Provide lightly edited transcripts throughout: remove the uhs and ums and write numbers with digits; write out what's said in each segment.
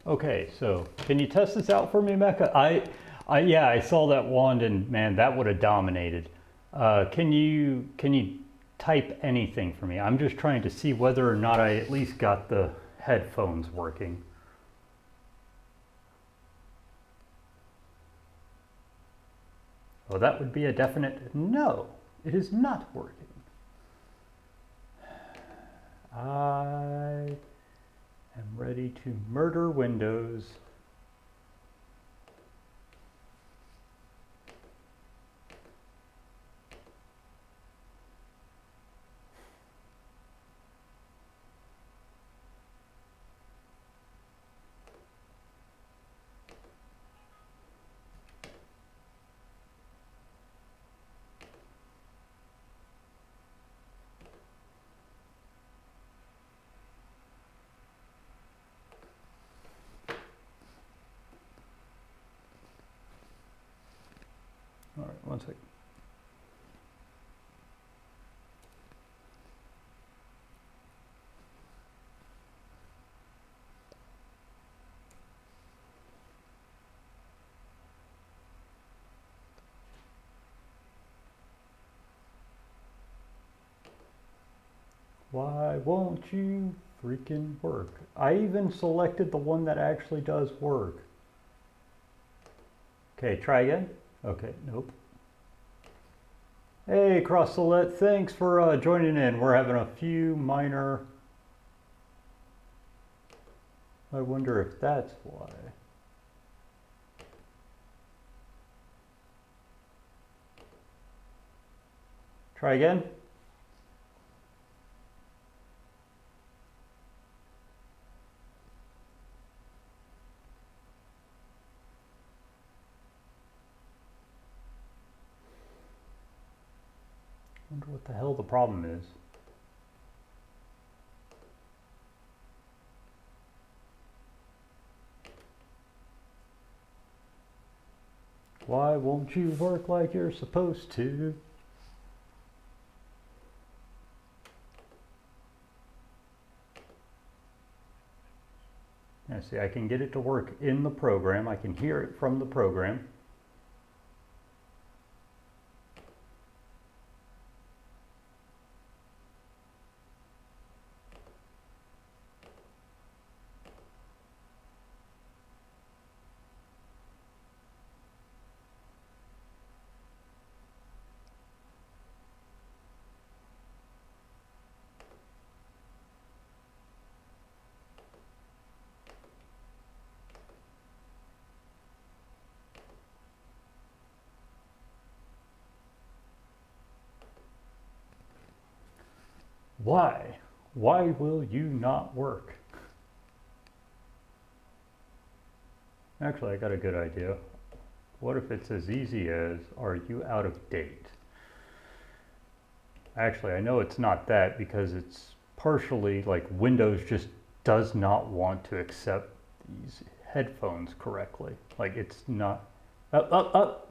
Okay, so can you test this out for me, Mecca? Yeah, I saw that wand and man, that would have dominated. Can you type anything for me? I'm just trying to see whether or not I at least got the headphones working. Oh, that would be a definite no. It is not working. I am ready to murder Windows. All right, one second. Why won't you freaking work? I even selected the one that actually does work. Okay, try again. Okay, nope. Hey, Cross Select, thanks for joining in. We're having a few minor... I wonder if that's why. Try again. Wonder what the hell the problem is. Why won't you work like you're supposed to? Yeah, see, I can get it to work in the program. I can hear it from the program. Why? Why will you not work? Actually, I got a good idea. What if it's as easy as, are you out of date? Actually, I know it's not that because it's partially like Windows just does not want to accept these headphones correctly. Like it's not, up, up, up.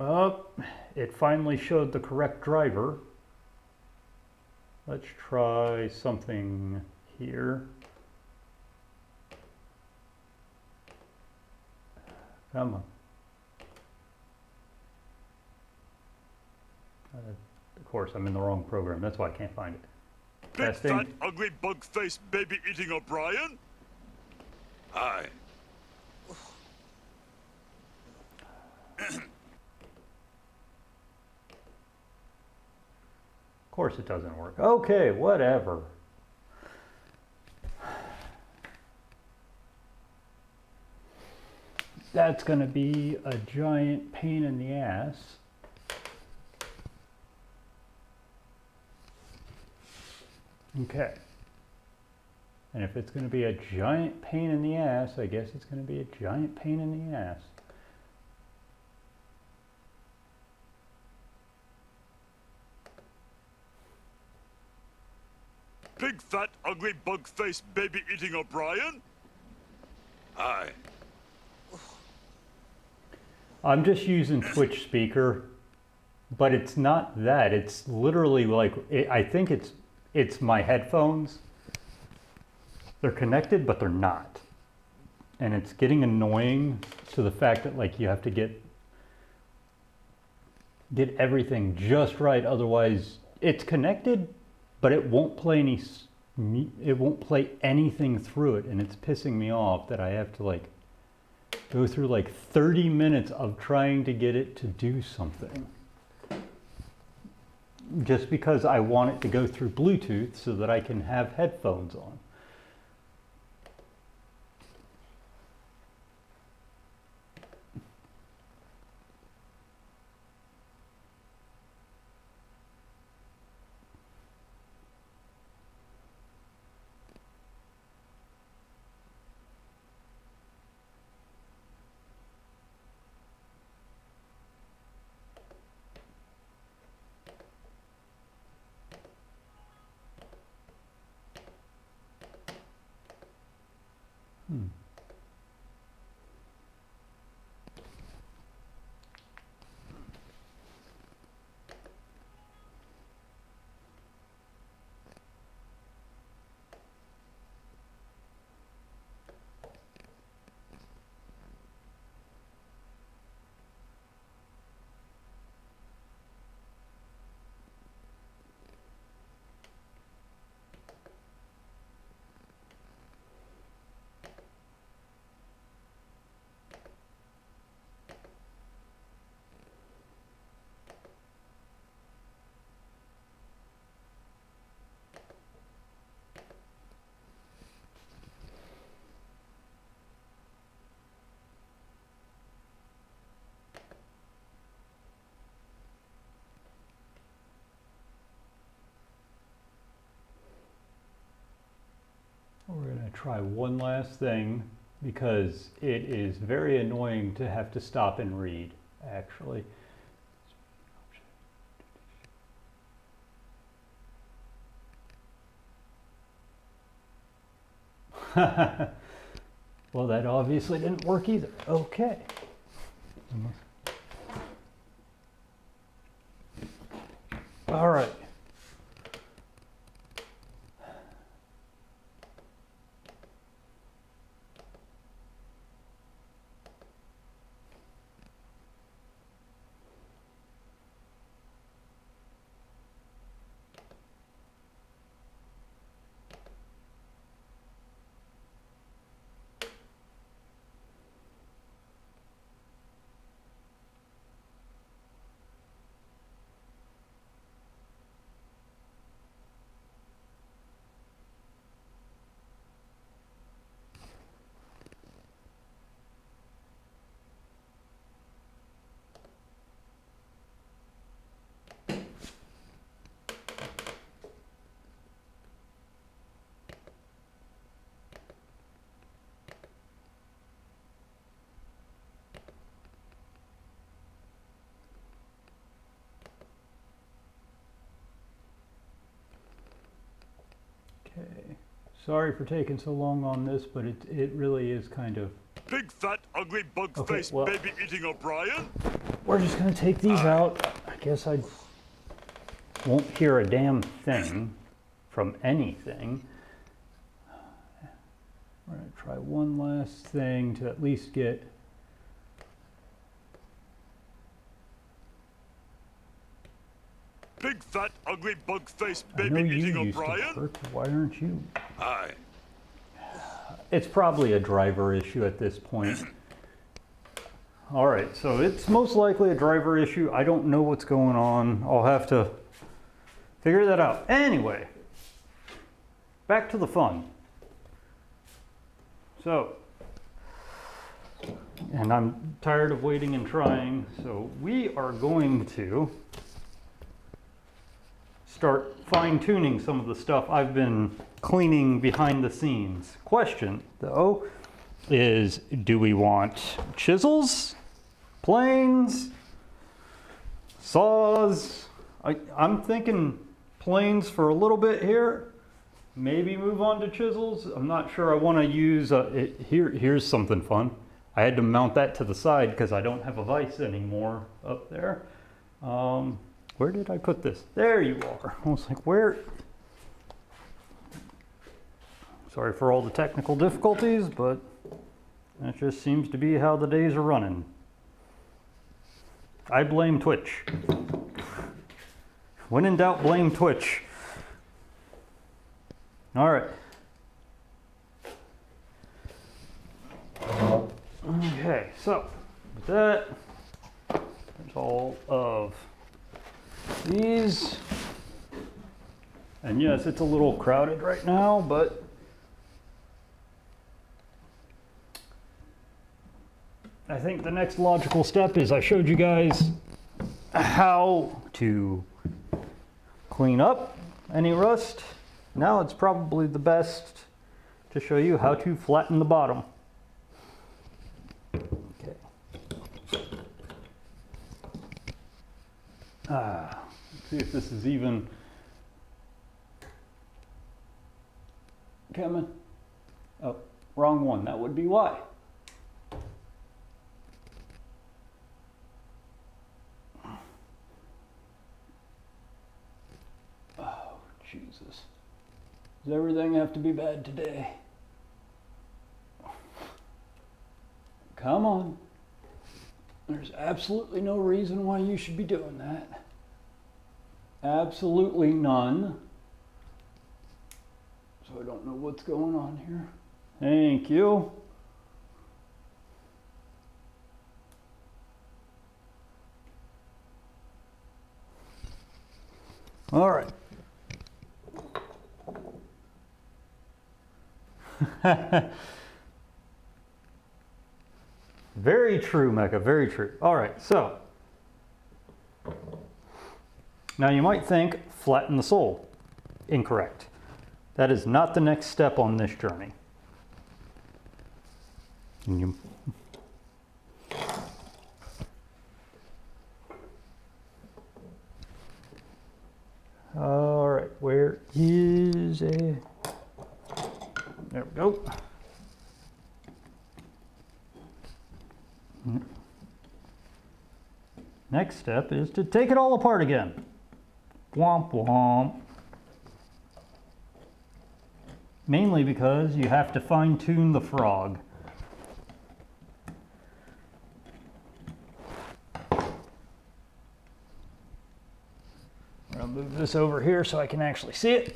Oh, it finally showed the correct driver. Let's try something here. Come on. Of course, I'm in the wrong program. That's why I can't find it. Big Testing. fat, ugly, bug-faced, baby-eating O'Brien? Aye. Of course it doesn't work. Okay, whatever. That's going to be a giant pain in the ass. Okay. And if it's going to be a giant pain in the ass, I guess it's going to be a giant pain in the ass. Big fat, ugly, bug-faced, baby-eating O'Brien? Aye. I'm just using Twitch speaker. But it's not that. It's literally like, I think it's my headphones. They're connected, but they're not. And it's getting annoying to the fact that like you have to get everything just right. Otherwise, it's connected, but it won't play anything through it. And it's pissing me off that I have to like go through like 30 minutes of trying to get it to do something. Just because I want it to go through Bluetooth so that I can have headphones on. We're going to try one last thing because it is very annoying to have to stop and read, actually. Well, that obviously didn't work either. Okay. All right. Okay. Sorry for taking so long on this, but it really is kind of... Big fat ugly bug face baby eating O'Brien? We're just going to take these out. I guess I won't hear a damn thing from anything. We're going to try one last thing to at least get... Big fat ugly bug face baby eating O'Brien? Why aren't you? Aye. It's probably a driver issue at this point. All right, so it's most likely a driver issue. I don't know what's going on. I'll have to figure that out. Anyway, back to the fun. So, and I'm tired of waiting and trying, so we are going to start fine-tuning some of the stuff I've been cleaning behind the scenes. Question, though, is do we want chisels, planes, saws? I'm thinking planes for a little bit here. Maybe move on to chisels. I'm not sure I want to use, here's something fun. I had to mount that to the side because I don't have a vise anymore up there. Where did I put this? There you are. I was like, where? Sorry for all the technical difficulties, but that just seems to be how the days are running. I blame Twitch. When in doubt, blame Twitch. All right. Okay, so with that, there's all of these. And yes, it's a little crowded right now, but I think the next logical step is I showed you guys how to clean up any rust. Now it's probably the best to show you how to flatten the bottom. Okay. Let's see if this is even coming. Oh, wrong one. That would be why. Jesus. Does everything have to be bad today? Come on. There's absolutely no reason why you should be doing that. Absolutely none. So I don't know what's going on here. Thank you. All right. Very true, Mecca, very true. All right, so now you might think flatten the sole. Incorrect. That is not the next step on this journey. All right, where is a... There we go. Next step is to take it all apart again. Womp womp. Mainly because you have to fine-tune the frog. I'll move this over here so I can actually see it.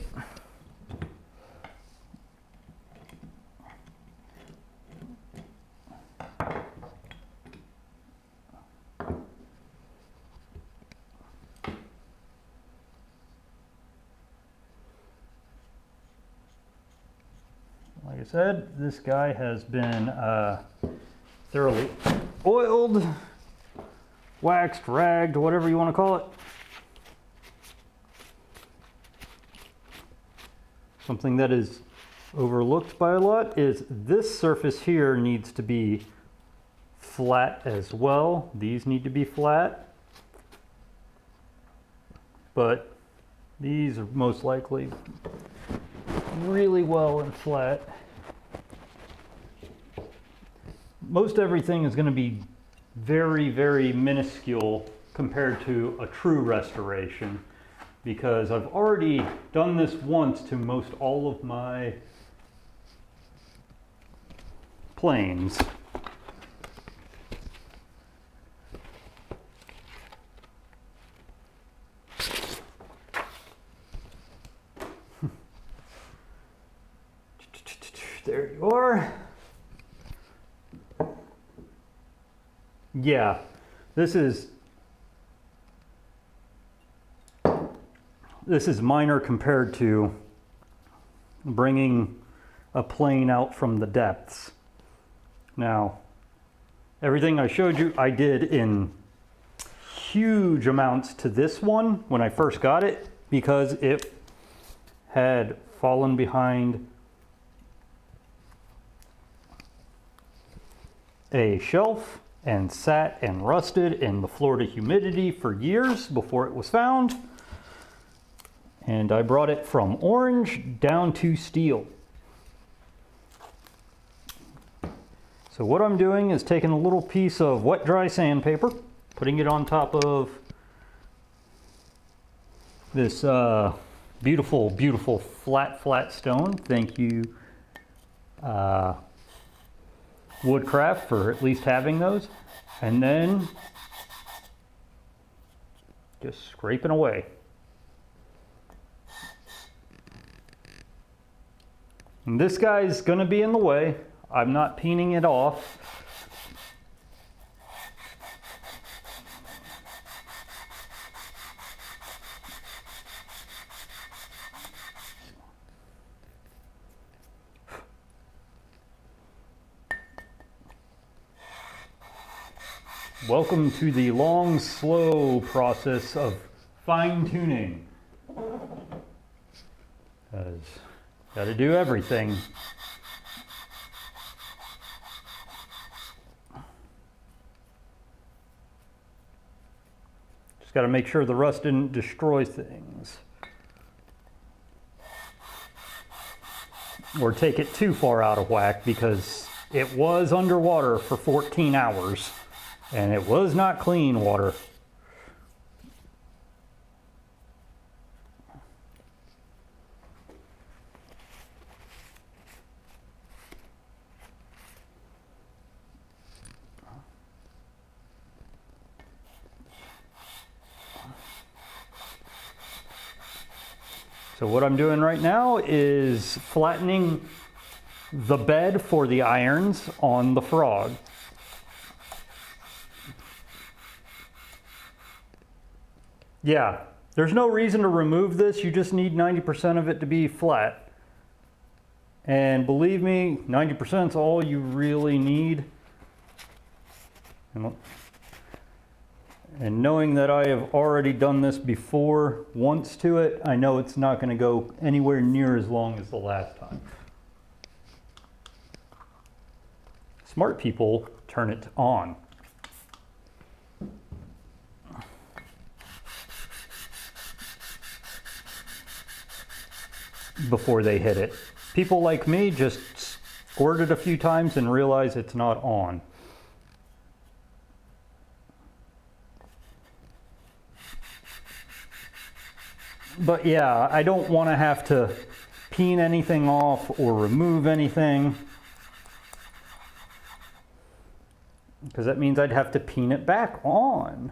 Like I said, this guy has been thoroughly oiled, waxed, ragged, whatever you want to call it. Something that is overlooked by a lot is this surface here needs to be flat as well. These need to be flat, but these are most likely really well and flat. Most everything is going to be very, very minuscule compared to a true restoration, because I've already done this once to most all of my planes. There you are. Yeah, this is minor compared to bringing a plane out from the depths. Now, everything I showed you, I did in huge amounts to this one when I first got it, because it had fallen behind a shelf and sat and rusted in the Florida humidity for years before it was found. And I brought it from orange down to steel. So what I'm doing is taking a little piece of wet dry sandpaper, putting it on top of this beautiful, beautiful flat stone. Thank you, Woodcraft, for at least having those. And then just scraping away. And this guy's gonna be in the way. I'm not peening it off. Welcome to the long, slow process of fine-tuning. Got to do everything. Just got to make sure the rust didn't destroy things. Or take it too far out of whack, because it was underwater for 14 hours. And it was not clean water. So what I'm doing right now is flattening the bed for the irons on the frog. Yeah, there's no reason to remove this. You just need 90% of it to be flat. And believe me, 90% is all you really need. And knowing that I have already done this before once to it, I know it's not going to go anywhere near as long as the last time. Smart people turn it on. Before they hit it. People like me just squirt it a few times and realize it's not on. But yeah, I don't want to have to peen anything off or remove anything, because that means I'd have to peen it back on.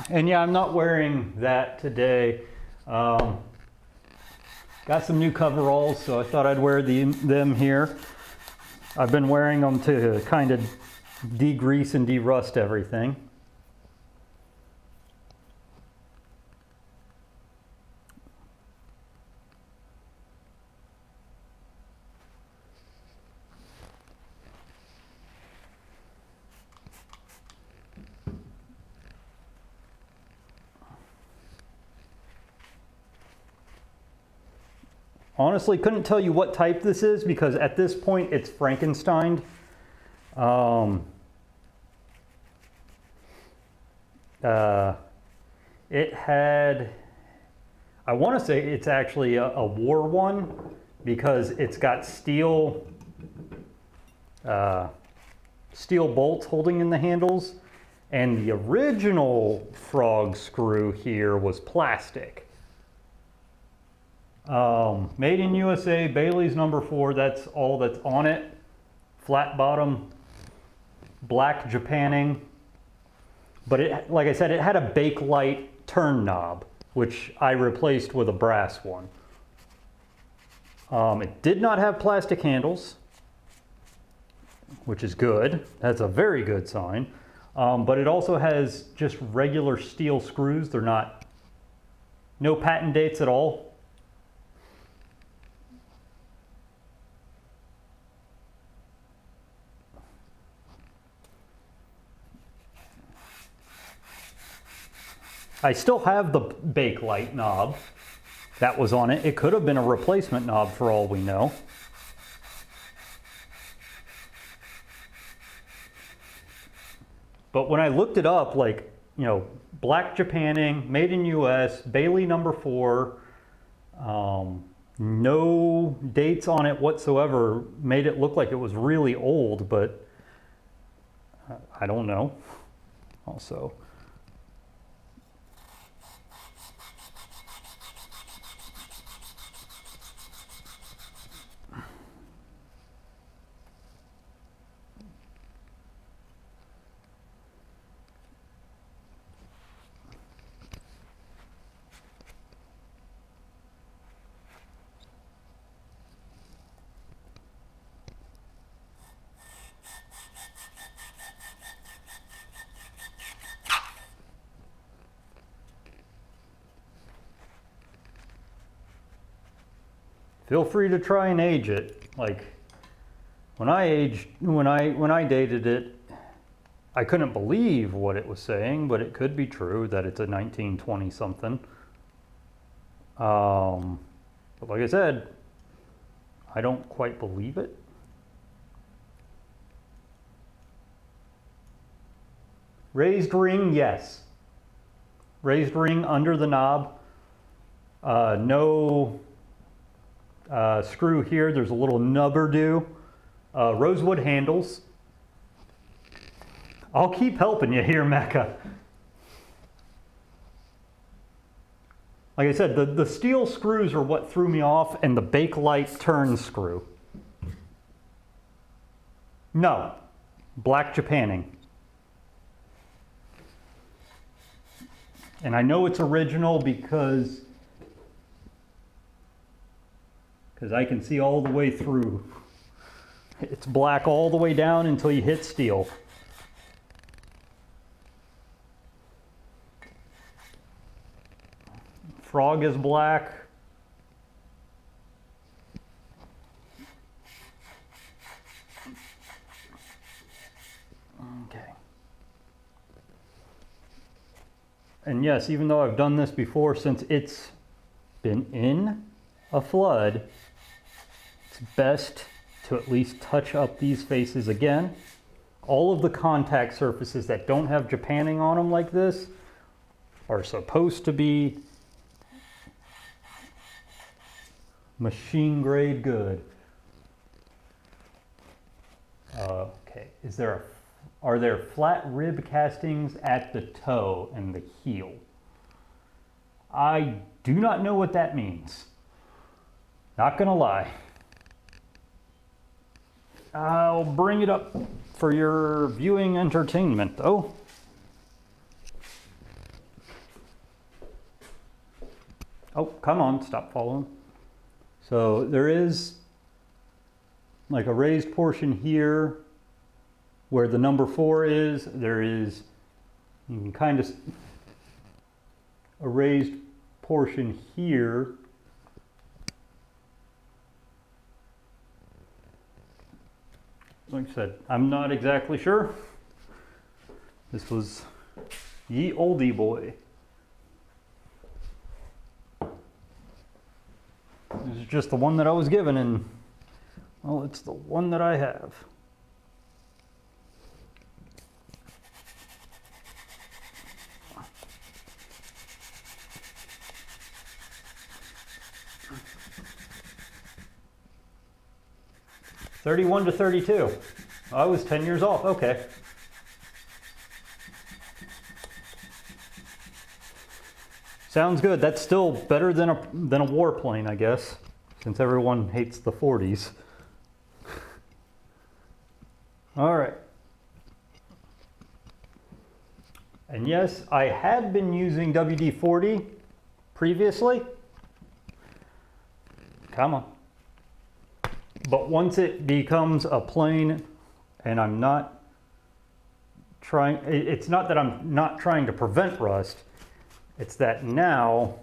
And yeah, I'm not wearing that today. Got some new coveralls, so I thought I'd wear them here. I've been wearing them to kind of degrease and derust everything. Honestly, couldn't tell you what type this is, because at this point it's Frankensteined. It had, I want to say it's actually a war one, because it's got steel bolts holding in the handles, and the original frog screw here was plastic. Made in USA, Bailey's number 4, that's all that's on it. Flat bottom, black Japanning. But it, like I said, it had a Bakelite turn knob, which I replaced with a brass one. It did not have plastic handles, which is good. That's a very good sign. But it also has just regular steel screws. They're not, no patent dates at all. I still have the Bakelite knob that was on it. It could have been a replacement knob for all we know. But when I looked it up, like, you know, black Japanning, made in US, Bailey number 4, no dates on it whatsoever, made it look like it was really old, but I don't know. Also. Feel free to try and age it. Like when I dated it, I couldn't believe what it was saying, but it could be true that it's a 1920 something. But like I said, I don't quite believe it. Raised ring, yes. Raised ring under the knob. No screw here. There's a little nubber do. Rosewood handles. I'll keep helping you here, Mecca. Like I said, the steel screws are what threw me off, and the Bakelite turn screw. No, black Japanning. And I know it's original because I can see all the way through. It's black all the way down until you hit steel. Frog is black. Okay. And yes, even though I've done this before, since it's been in a flood, it's best to at least touch up these faces again. All of the contact surfaces that don't have Japanning on them like this are supposed to be machine grade good. Okay, are there flat rib castings at the toe and the heel? I do not know what that means. Not gonna lie. I'll bring it up for your viewing entertainment though. Oh, come on, stop following. So there is like a raised portion here where the number 4 is. There is, you can kind of, a raised portion here. Like I said, I'm not exactly sure. This was ye oldie boy. This is just the one that I was given, and well, it's the one that I have. $31 to $32. I was 10 years off. Okay. Sounds good. That's still better than a warplane, I guess, since everyone hates the 40s. All right. And yes, I had been using WD-40 previously. Come on. But once it becomes a plane, and I'm not trying, it's not that I'm not trying to prevent rust, it's that now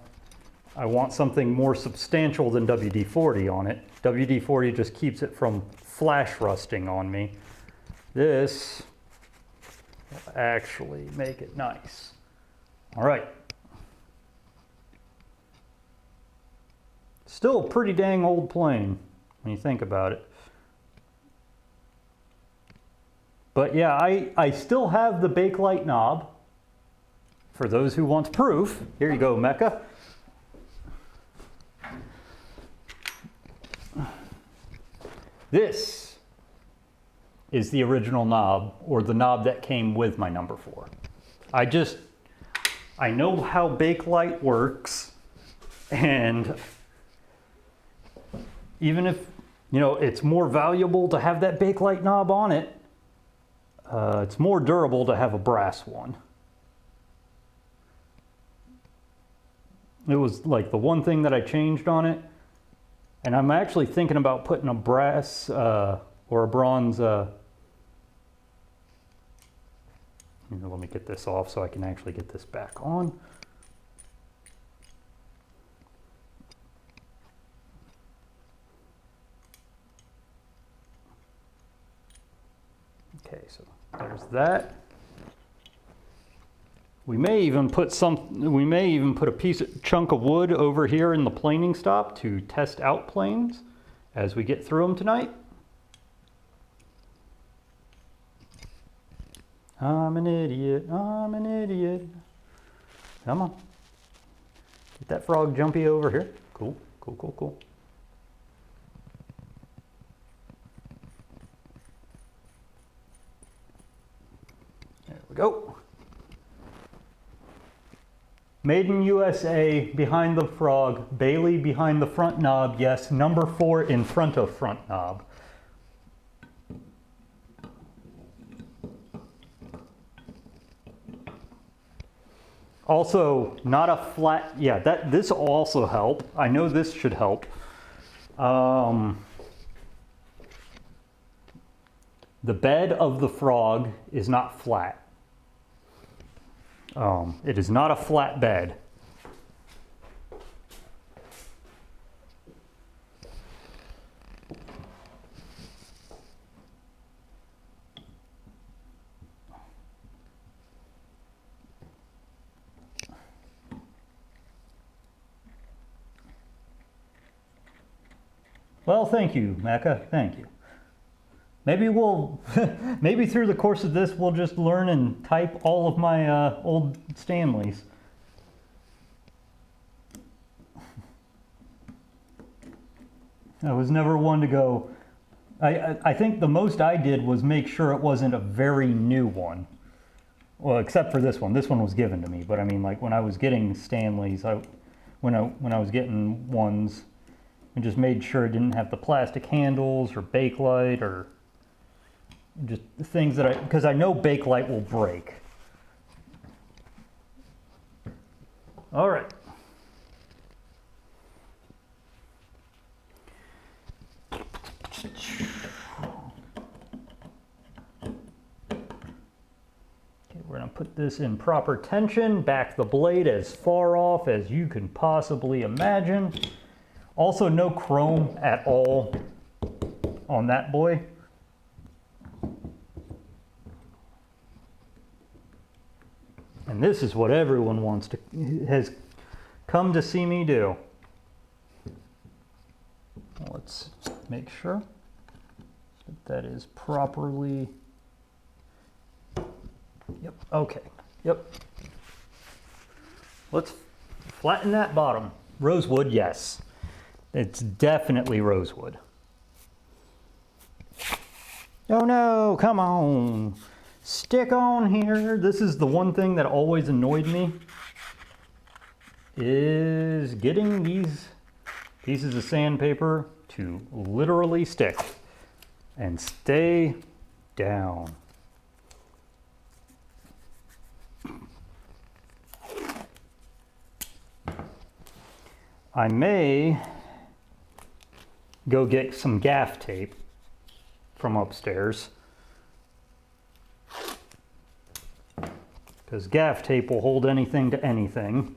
I want something more substantial than WD-40 on it. WD-40 just keeps it from flash rusting on me. This will actually make it nice. All right. Still a pretty dang old plane when you think about it. But yeah, I still have the Bakelite knob. For those who want proof, here you go, Mecca. This is the original knob, or the knob that came with my number 4. I know how Bakelite works, and even if, you know, it's more valuable to have that Bakelite knob on it, it's more durable to have a brass one. It was like the one thing that I changed on it, and I'm actually thinking about putting a brass or a bronze. Let me get this off so I can actually get this back on. Okay, so there's that. We may even put a chunk of wood over here in the planing stop to test out planes as we get through them tonight. I'm an idiot, I'm an idiot. Come on. Get that frog jumpy over here. Cool, cool, cool, cool. There we go. Made in USA, behind the frog. Bailey behind the front knob, yes. Number 4 in front of front knob. Also, not a flat, yeah, this will also help. I know this should help. The bed of the frog is not flat. It is not a flat bed. Well, thank you, Mecca. Thank you. Maybe maybe through the course of this, we'll just learn and type all of my old Stanleys. I was never one to go. I think the most I did was make sure it wasn't a very new one. Well, except for this one. This one was given to me. But I mean, like when I was getting Stanleys, when I was getting ones, I just made sure it didn't have the plastic handles or Bakelite or just things that because I know Bakelite will break. All right. We're going to put this in proper tension, back the blade as far off as you can possibly imagine. Also, no chrome at all on that boy. And this is what everyone has come to see me do. Let's make sure that is properly. Yep, okay, yep. Let's flatten that bottom. Rosewood, yes. It's definitely rosewood. Oh no, come on. Stick on here. This is the one thing that always annoyed me, is getting these pieces of sandpaper to literally stick and stay down. I may go get some gaff tape from upstairs, because gaff tape will hold anything to anything.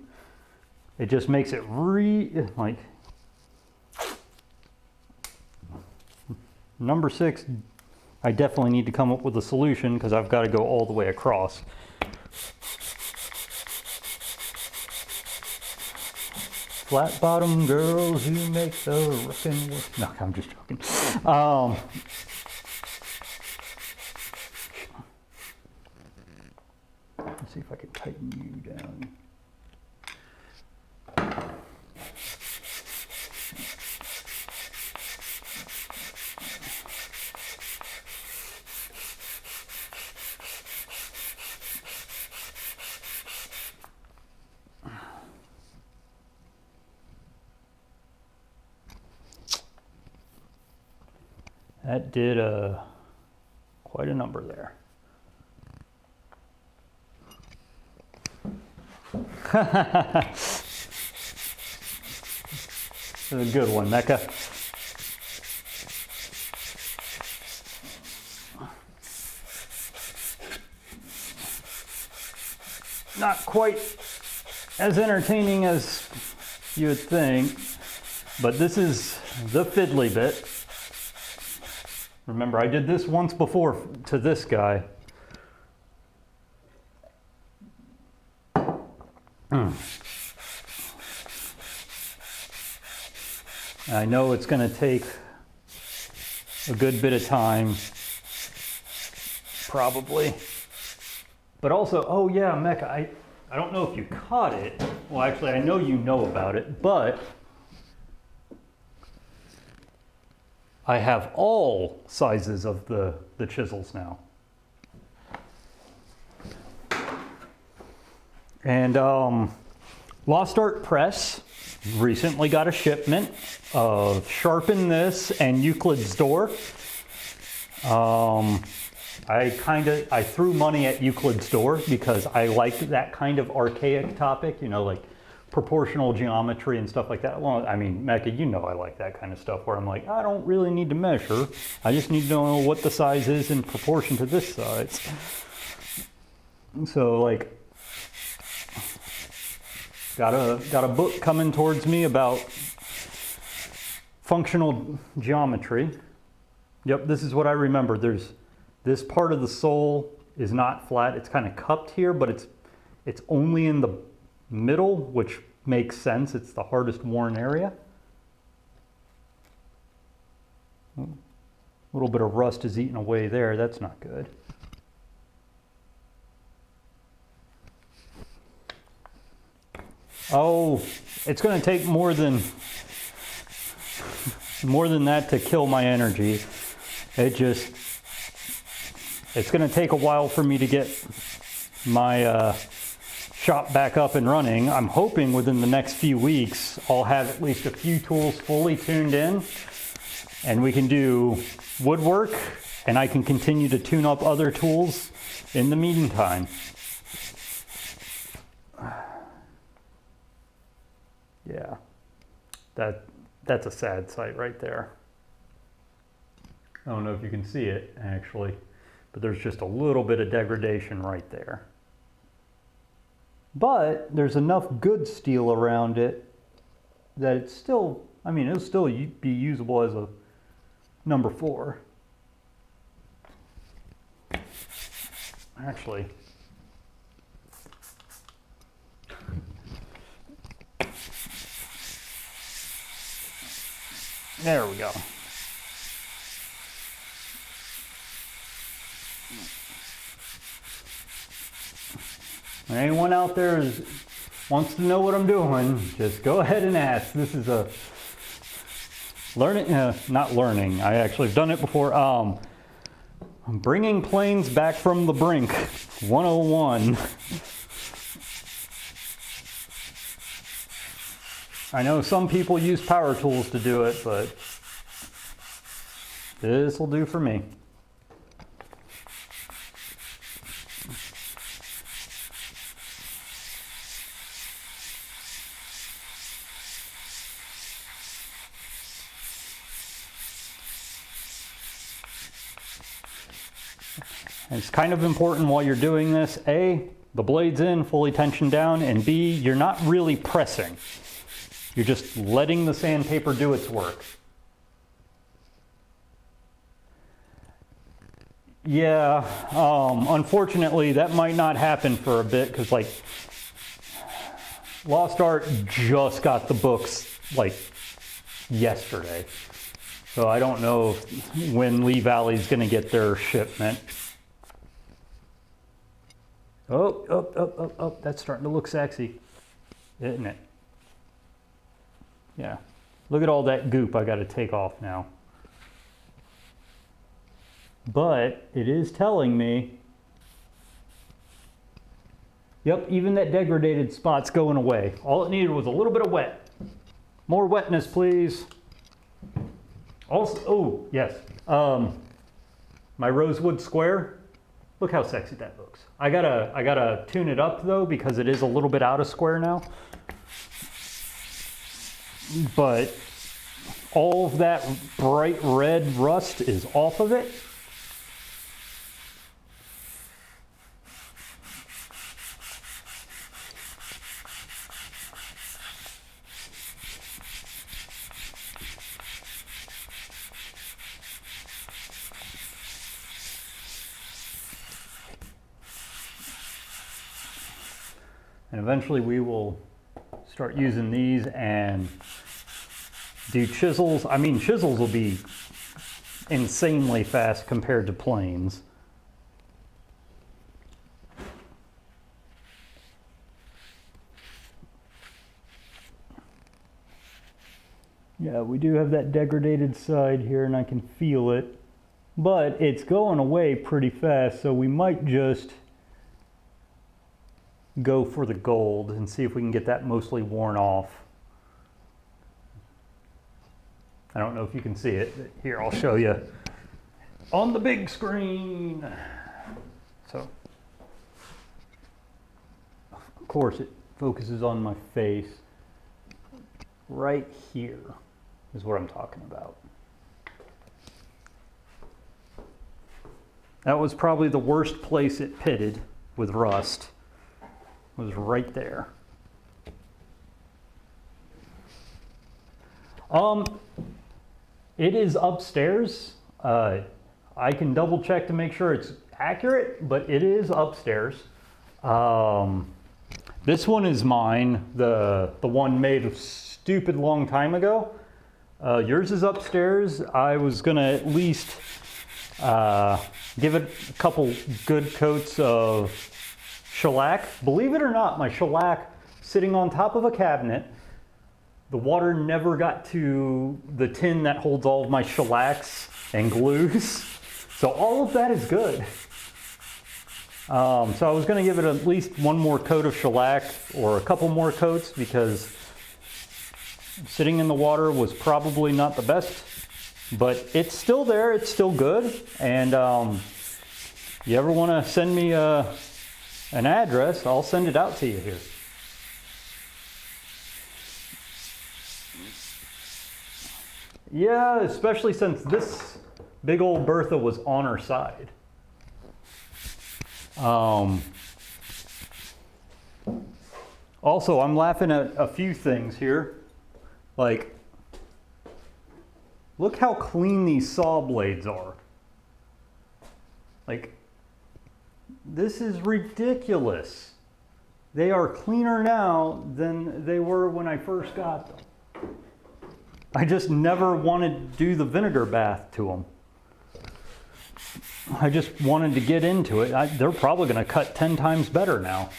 It just makes it like number 6. I definitely need to come up with a solution because I've got to go all the way across. Flat bottom girls who make the rockin' work. No, I'm just joking. Let's see if I can tighten you down. That did quite a number there. This is a good one, Mecca. Not quite as entertaining as you would think, but this is the fiddly bit. Remember, I did this once before to this guy. I know it's going to take a good bit of time, probably. But also, oh yeah, Mecca, I don't know if you caught it. Well, actually, I know you know about it, but I have all sizes of the chisels now. And Lost Art Press recently got a shipment of Sharpen This and Euclid's Door. I threw money at Euclid's Door because I liked that kind of archaic topic, you know, like proportional geometry and stuff like that. Well, I mean, Mecca, you know I like that kind of stuff where I'm like, I don't really need to measure. I just need to know what the size is in proportion to this size. So like, got a book coming towards me about functional geometry. Yep, this is what I remember. There's this part of the sole is not flat. It's kind of cupped here, but it's only in the middle, which makes sense. It's the hardest worn area. A little bit of rust is eating away there. That's not good. Oh, it's going to take more than that to kill my energy. It's going to take a while for me to get my shop back up and running. I'm hoping within the next few weeks I'll have at least a few tools fully tuned in, and we can do woodwork, and I can continue to tune up other tools in the meantime. Yeah, that's a sad sight right there. I don't know if you can see it actually, but there's just a little bit of degradation right there. But there's enough good steel around it that it's still, I mean, it'll still be usable as a number 4. Actually, there we go. Anyone out there wants to know what I'm doing, just go ahead and ask. This is a not learning. I actually have done it before. I'm bringing planes back from the brink, 101. I know some people use power tools to do it, but this will do for me. It's kind of important while you're doing this, A, the blade's in, fully tensioned down, and B, you're not really pressing. You're just letting the sandpaper do its work. Yeah, unfortunately that might not happen for a bit because like Lost Art just got the books like yesterday. So I don't know when Lee Valley's gonna get their shipment. Oh, that's starting to look sexy, isn't it? Yeah, look at all that goop I got to take off now. But it is telling me, yep, even that degraded spot's going away. All it needed was a little bit of wet. More wetness, please. Also, oh, yes. My rosewood square, look how sexy that looks. I gotta tune it up though, because it is a little bit out of square now. But all of that bright red rust is off of it. And eventually we will start using these and do chisels. I mean, chisels will be insanely fast compared to planes. Yeah, we do have that degraded side here and I can feel it, but it's going away pretty fast, so we might just go for the gold and see if we can get that mostly worn off. I don't know if you can see it. Here, I'll show you on the big screen. So, of course, it focuses on my face. Right here is what I'm talking about. That was probably the worst place it pitted with rust. Was right there. It is upstairs. I can double check to make sure it's accurate, but it is upstairs. This one is mine, the one made a stupid long time ago. Yours is upstairs. I was gonna at least give it a couple good coats of shellac. Believe it or not, my shellac sitting on top of a cabinet, the water never got to the tin that holds all of my shellacs and glues. So all of that is good. So I was gonna give it at least one more coat of shellac or a couple more coats, because sitting in the water was probably not the best, but it's still there, it's still good. And you ever wanna send me an address, I'll send it out to you here. Yeah, especially since this big old Bertha was on her side. Also, I'm laughing at a few things here. Like, look how clean these saw blades are. Like, this is ridiculous. They are cleaner now than they were when I first got them. I just never wanted to do the vinegar bath to them. I just wanted to get into it. They're probably going to cut 10 times better now.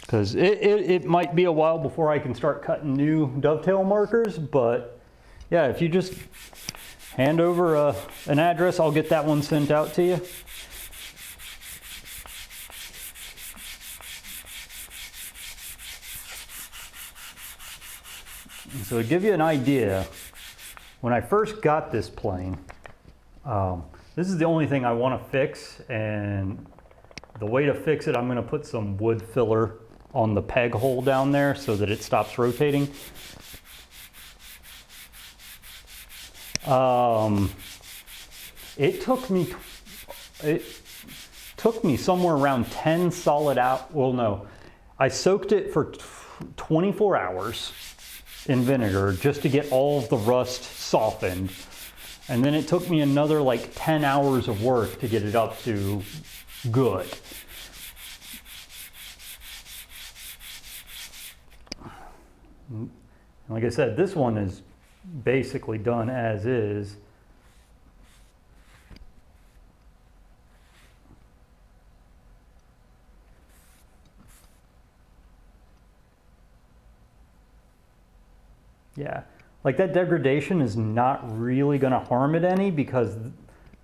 Because it might be a while before I can start cutting new dovetail markers, but yeah, if you just hand over an address, I'll get that one sent out to you. So to give you an idea, when I first got this plane, this is the only thing I want to fix, and the way to fix it, I'm going to put some wood filler on the peg hole down there so that it stops rotating. It took me somewhere around 10 solid hours. Well, no, I soaked it for 24 hours in vinegar just to get all of the rust softened. And then it took me another like 10 hours of work to get it up to good. Like I said, this one is basically done as is. Yeah, like that degradation is not really going to harm it any, because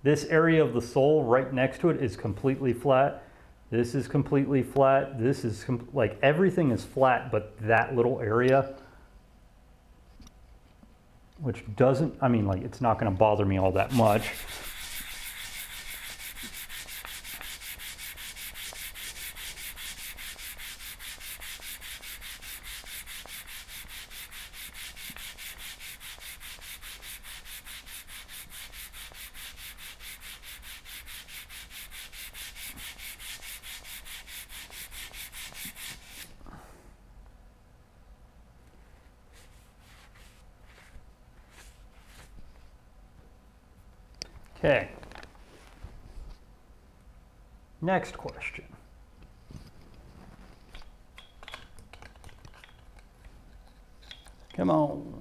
this area of the sole right next to it is completely flat. This is completely flat. This is like everything is flat, but that little area, which doesn't, I mean, like it's not going to bother me all that much. Okay. Next question. Come on.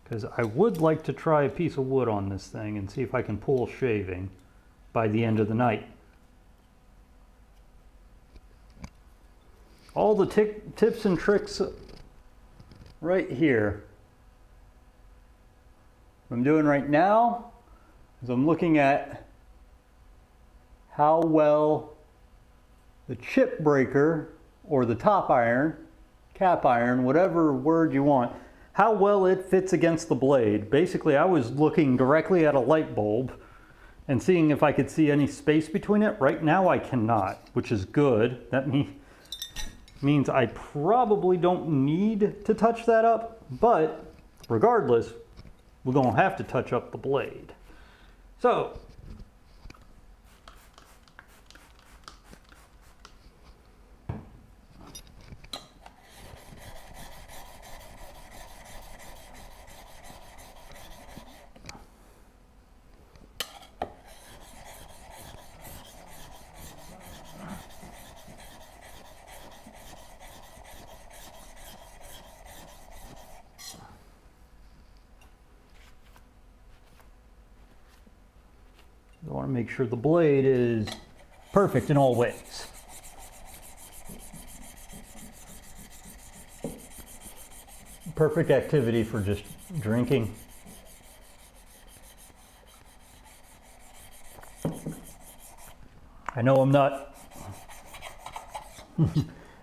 Because I would like to try a piece of wood on this thing and see if I can pull shaving by the end of the night. All the tips and tricks right here. What I'm doing right now is I'm looking at how well the chip breaker or the top iron, cap iron, whatever word you want, how well it fits against the blade. Basically, I was looking directly at a light bulb and seeing if I could see any space between it. Right now I cannot, which is good. That means I probably don't need to touch that up, but regardless, we're gonna have to touch up the blade. So, I want to make sure the blade is perfect in all ways. Perfect activity for just drinking. I know I'm not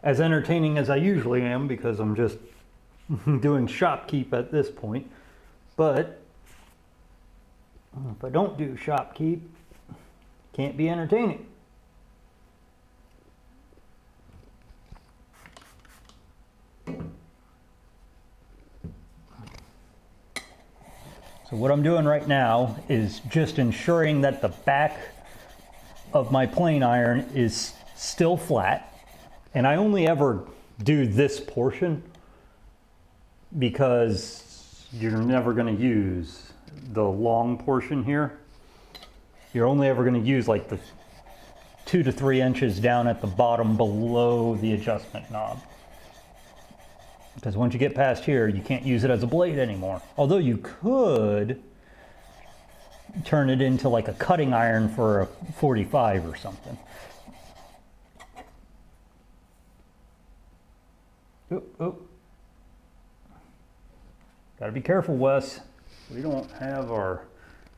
as entertaining as I usually am because I'm just doing shopkeep at this point, but if I don't do shopkeep, can't be entertaining. So what I'm doing right now is just ensuring that the back of my plane iron is still flat, and I only ever do this portion because you're never going to use the long portion here. You're only ever going to use like the 2 to 3 inches down at the bottom below the adjustment knob. Because once you get past here, you can't use it as a blade anymore. Although you could turn it into like a cutting iron for a 45 or something. Oop, oop. Gotta be careful, Wes. We don't have our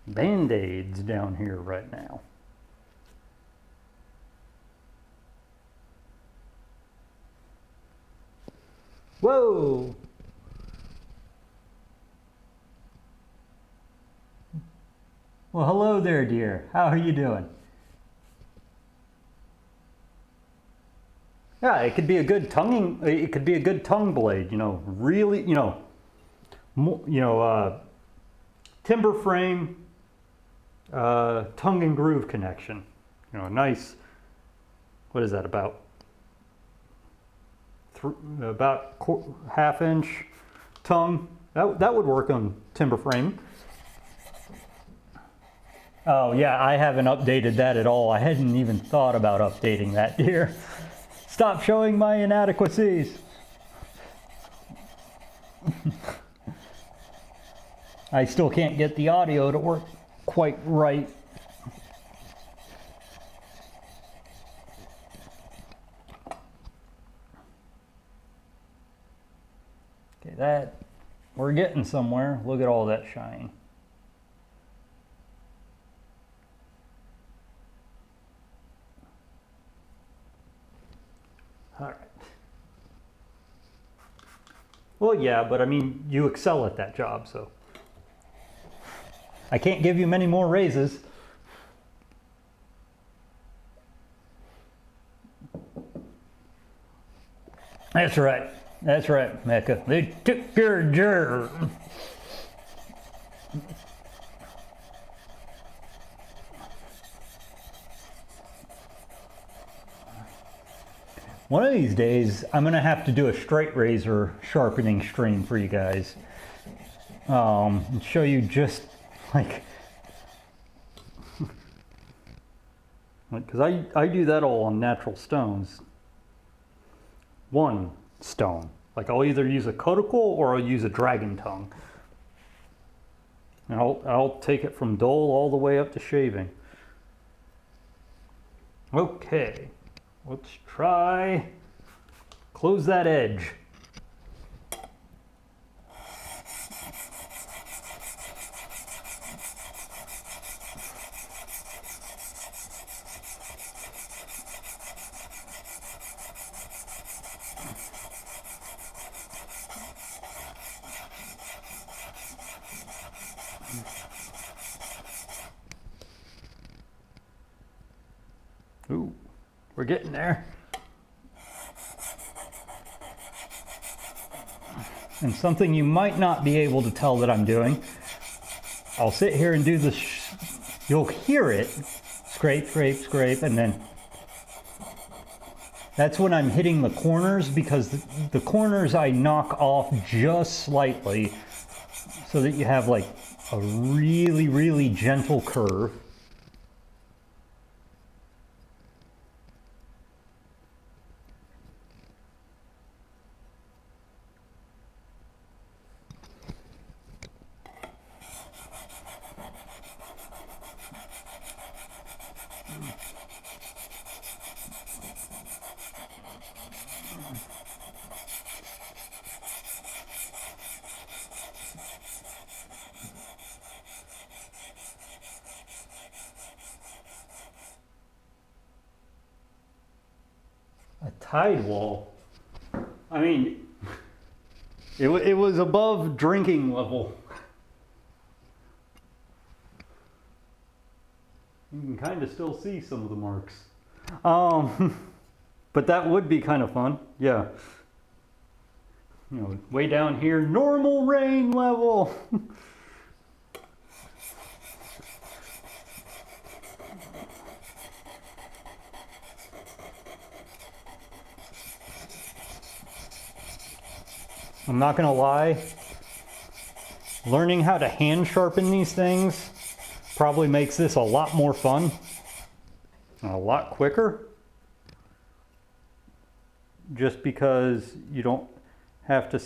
Band-Aids down here right now. Whoa! Well, hello there, dear. How are you doing? Yeah, it could be a good tongue blade, you know, really, timber frame, tongue and groove connection. You know, nice, what is that, about half inch tongue. That would work on timber frame. Oh yeah, I haven't updated that at all. I hadn't even thought about updating that, dear. Stop showing my inadequacies. I still can't get the audio to work quite right. Okay, we're getting somewhere. Look at all that shine. All right. Well, yeah, but I mean, you excel at that job, so. I can't give you many more raises. That's right. That's right, Mecca. They took your germ. One of these days, I'm gonna have to do a straight razor sharpening stream for you guys. And show you just like, because I do that all on natural stones. One stone. Like I'll either use a cuticle or I'll use a dragon tongue. And I'll take it from dull all the way up to shaving. Okay, let's try close that edge. Ooh, we're getting there. And something you might not be able to tell that I'm doing, I'll sit here and do this, you'll hear it, scrape, scrape, scrape, and then that's when I'm hitting the corners, because the corners I knock off just slightly so that you have like a really, really gentle curve. A tide wall. I mean, it was above drinking level. You can kind of still see some of the marks. But that would be kind of fun, yeah. You know, way down here, normal rain level. I'm not gonna lie, learning how to hand sharpen these things probably makes this a lot more fun and a lot quicker, just because you don't have to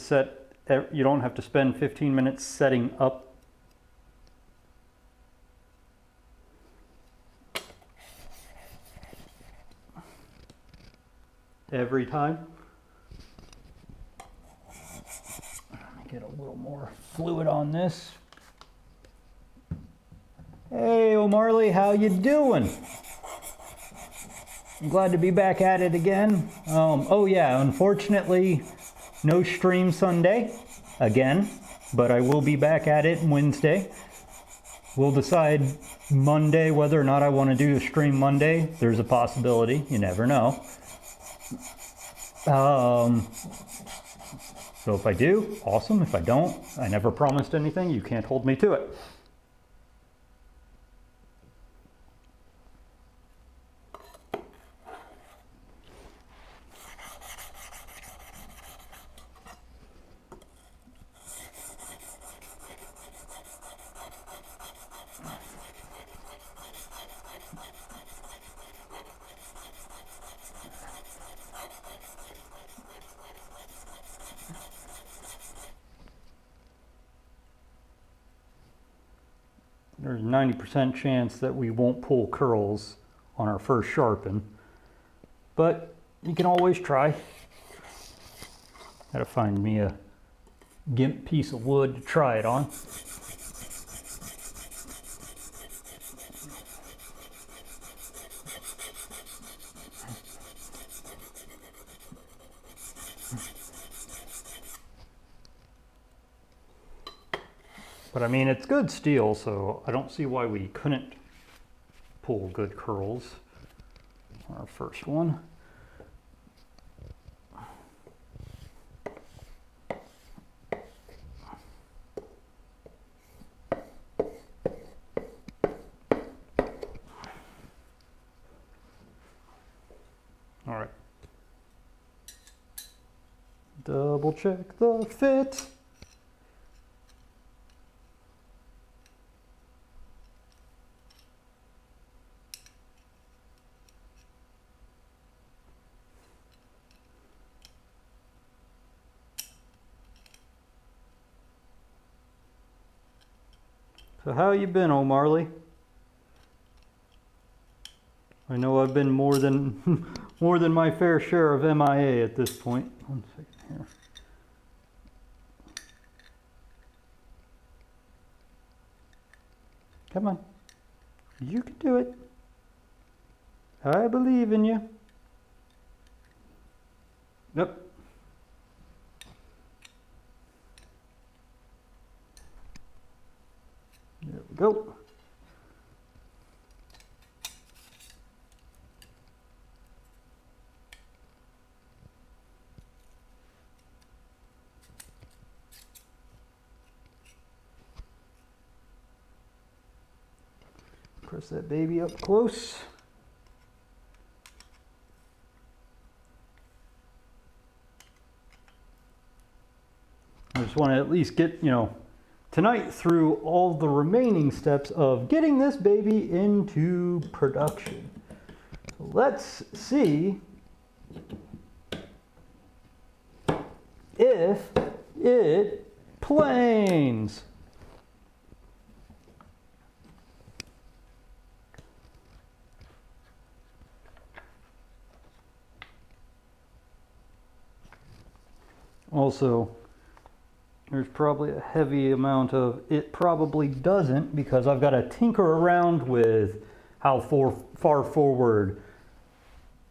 spend 15 minutes setting up every time. Get a little more fluid on this. Hey, O'Marley, how you doing? I'm glad to be back at it again. Oh yeah, unfortunately, no stream Sunday again, but I will be back at it Wednesday. We'll decide Monday whether or not I want to do a stream Monday. There's a possibility, you never know. So if I do, awesome. If I don't, I never promised anything. You can't hold me to it. there's a 90% chance that we won't pull curls on our first sharpen, but you can always try. Gotta find me a gimp piece of wood to try it on. But I mean, it's good steel, so I don't see why we couldn't pull good curls on our first one. All right. Double check the fit. So how you been, O'Marley? I know I've been more than more than my fair share of MIA at this point. 1 second here. Come on. You can do it. I believe in you. Yep. There we go. Press that baby up close. I just want to at least get, tonight through all the remaining steps of getting this baby into production. So let's see if it planes. Also, there's probably a heavy amount of it probably doesn't, because I've got to tinker around with how far forward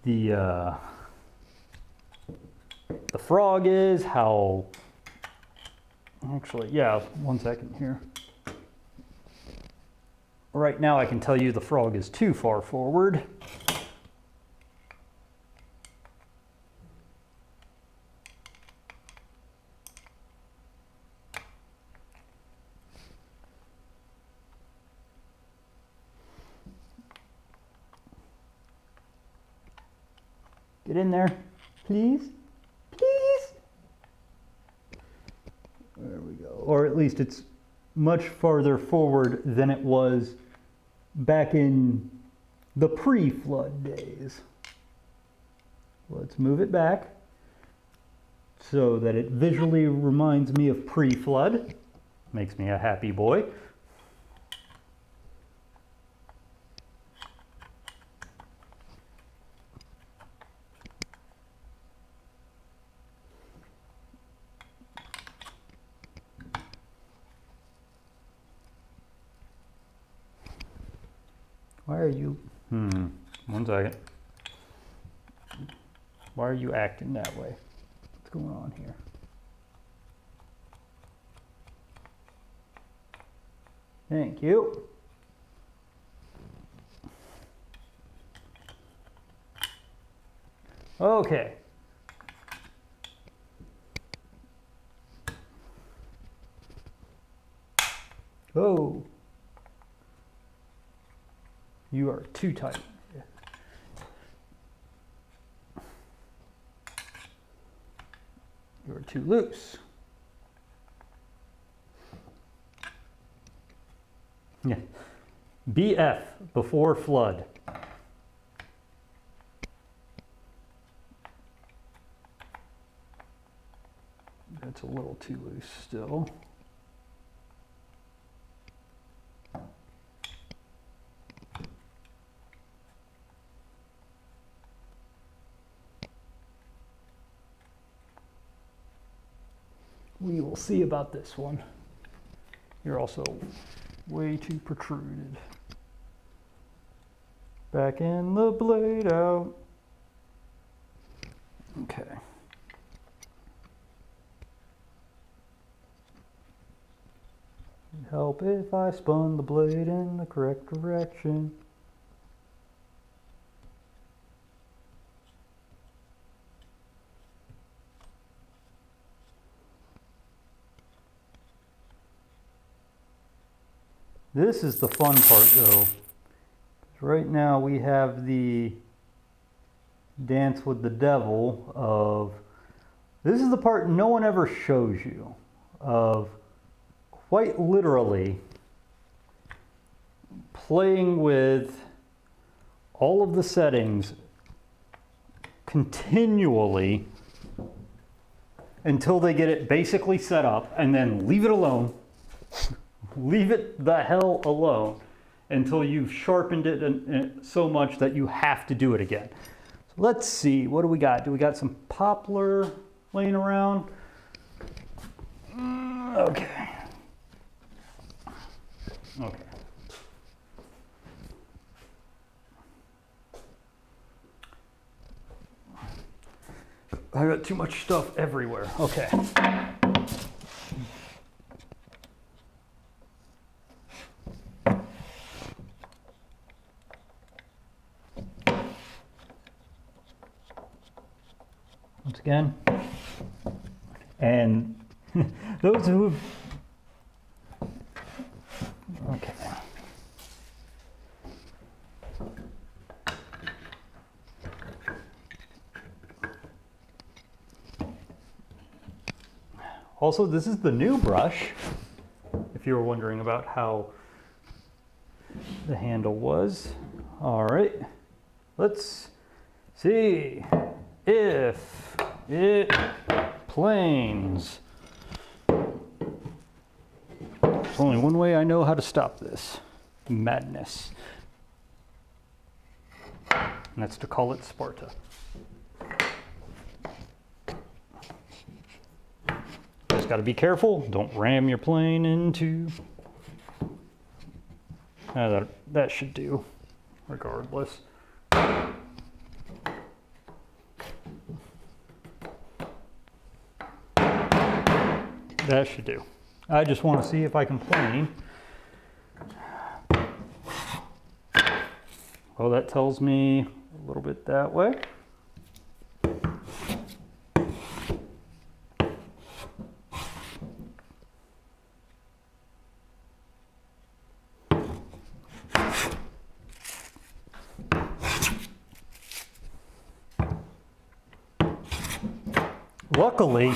the frog is, how actually, yeah, 1 second here. Right now I can tell you the frog is too far forward. Get in there, please, please. There we go. Or at least it's much farther forward than it was back in the pre-flood days. Let's move it back so that it visually reminds me of pre-flood. Makes me a happy boy. Why are you, 1 second. Why are you acting that way? What's going on here? Thank you. Okay. Oh. You are too tight. You are too loose. Yeah. BF, before flood. That's a little too loose still. we will see about this one. You're also way too protruded. Back in the blade out. Okay. It'd help if I spun the blade in the correct direction. This is the fun part though. Right now we have the dance with the devil of, this is the part no one ever shows you, of quite literally playing with all of the settings continually until they get it basically set up, and then leave it alone. Leave it the hell alone until you've sharpened it so much that you have to do it again. So let's see, what do we got? Do we got some poplar laying around? Okay. Okay. I got too much stuff everywhere. Okay. Once again, and those who, okay. Also, this is the new brush, if you were wondering about how the handle was. All right, let's see if it planes. There's only one way I know how to stop this madness, and that's to call it Sparta. Just got to be careful, don't ram your plane into. That should do, regardless. That should do. I just want to see if I can plane. Well, that tells me a little bit that way. Luckily,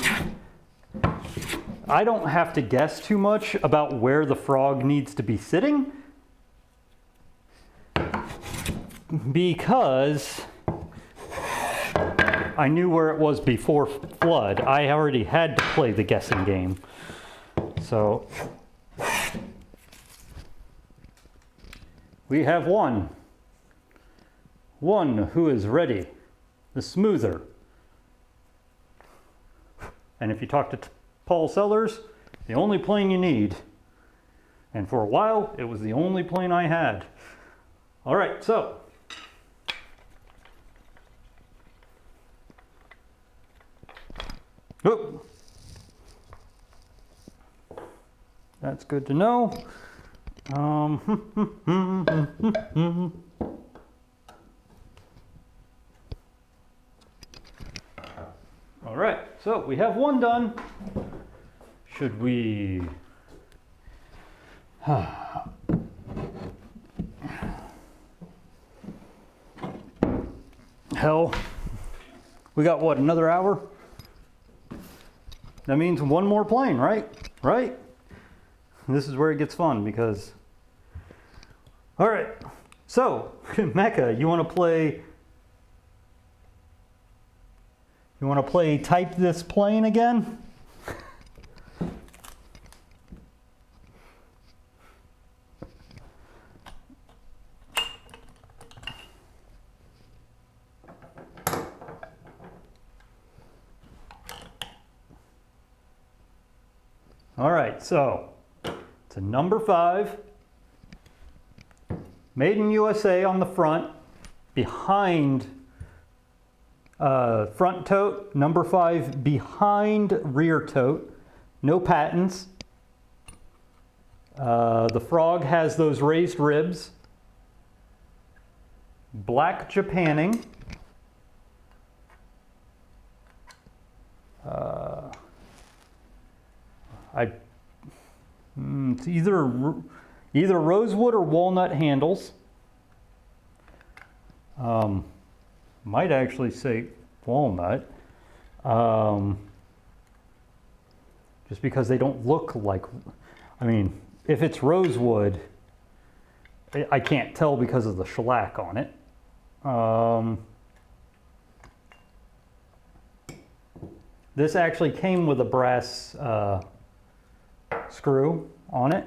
I don't have to guess too much about where the frog needs to be sitting, because I knew where it was before flood. I already had to play the guessing game. So we have one who is ready, the smoother. And if you talk to Paul Sellers, the only plane you need. And for a while, it was the only plane I had. All right, so. Oh. That's good to know. All right, so we have one done. Should we? Hell, we got what, another hour? That means one more plane, right? Right? This is where it gets fun because. All right, so Mecca, you want to play? You want to play type this plane again? All right, so it's a number 5. Made in USA on the front, behind front tote, number 5 behind rear tote, no patents. The frog has those raised ribs, black Japanning. It's either rosewood or walnut handles. Might actually say walnut, just because they don't look like, I mean, if it's rosewood, I can't tell because of the shellac on it. This actually came with a brass screw on it.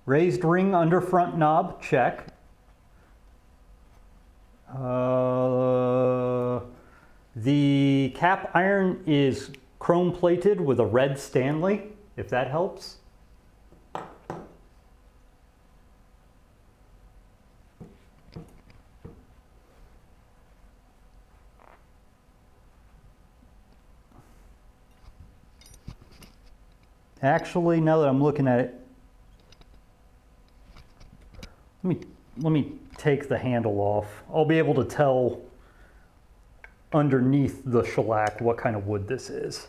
Raised ring under front knob, check. The cap iron is chrome plated with a red Stanley, if that helps. Actually, now that I'm looking at it, let me take the handle off. I'll be able to tell underneath the shellac what kind of wood this is.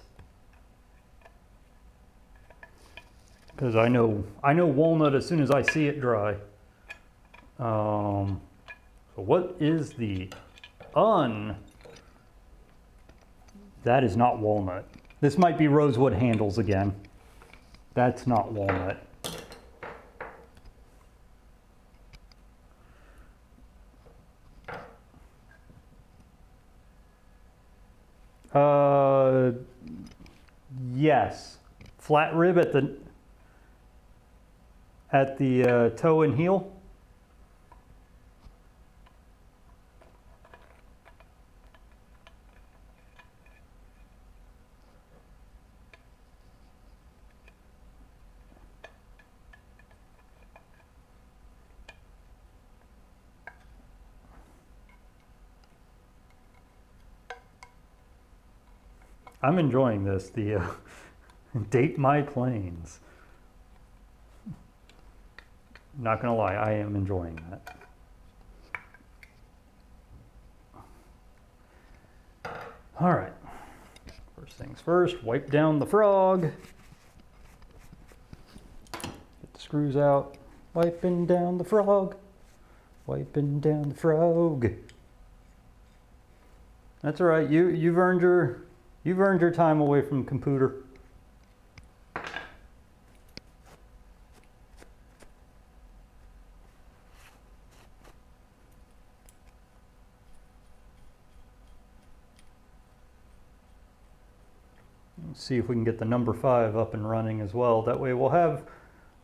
Because I know walnut as soon as I see it dry. So what is the That is not walnut. This might be rosewood handles again. That's not walnut. Yes. Flat rib at the toe and heel. I'm enjoying this, the date my planes. Not gonna lie, I am enjoying that. All right, first things first, wipe down the frog. Get the screws out, wiping down the frog, wiping down the frog. That's all right, you've earned your time away from the computer. Let's see if we can get the number 5 up and running as well. That way we'll have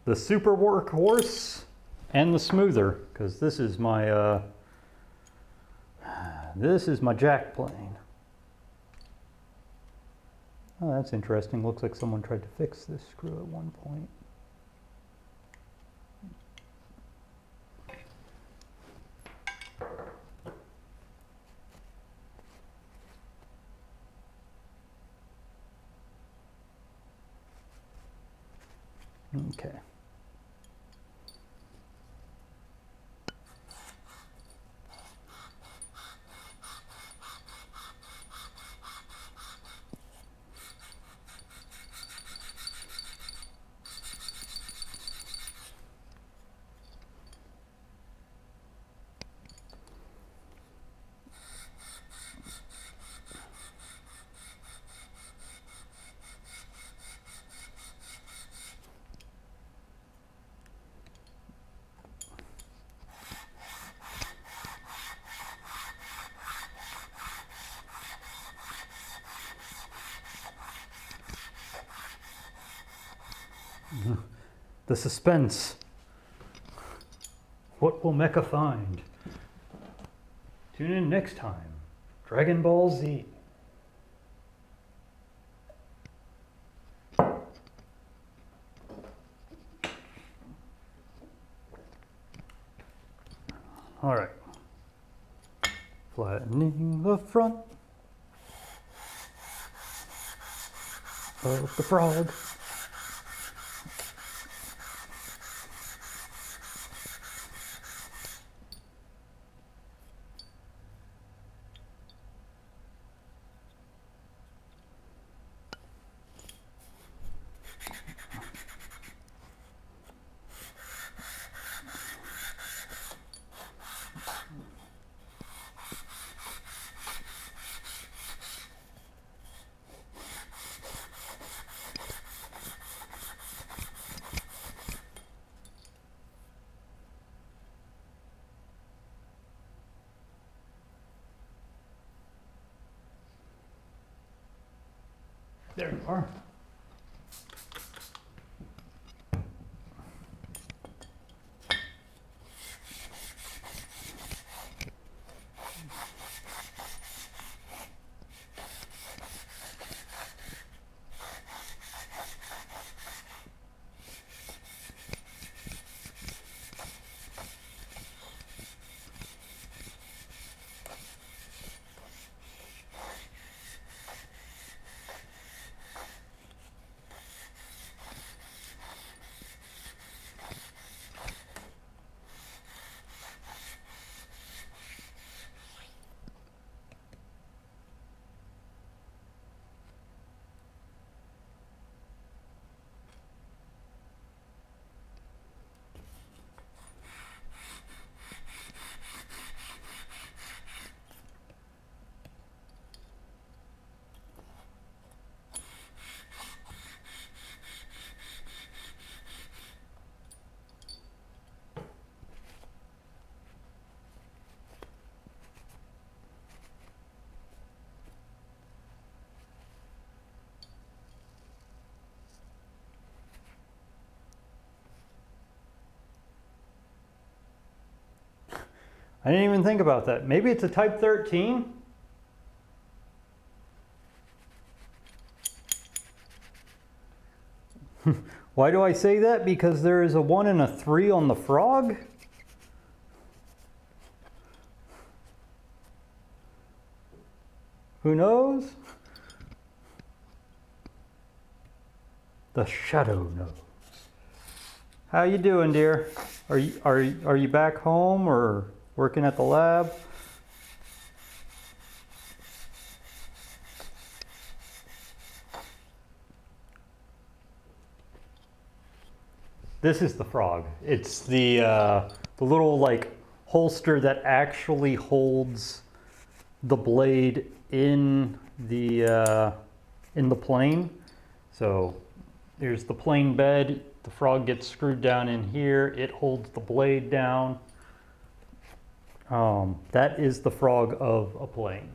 the super workhorse and the smoother, because this is my jack plane. Oh, that's interesting. Looks like someone tried to fix this screw at one point. Okay. The suspense. What will Mecha find? Tune in next time. Dragon Ball Z. All right. Flattening the front of the frog. There you are. I didn't even think about that. Maybe it's a type 13? Why do I say that? Because there is a 1 and a 3 on the frog? Who knows? The shadow knows. How you doing, dear? Are you back home or working at the lab? This is the frog. It's the little like holster that actually holds the blade in the plane. So there's the plane bed. The frog gets screwed down in here. It holds the blade down. That is the frog of a plane.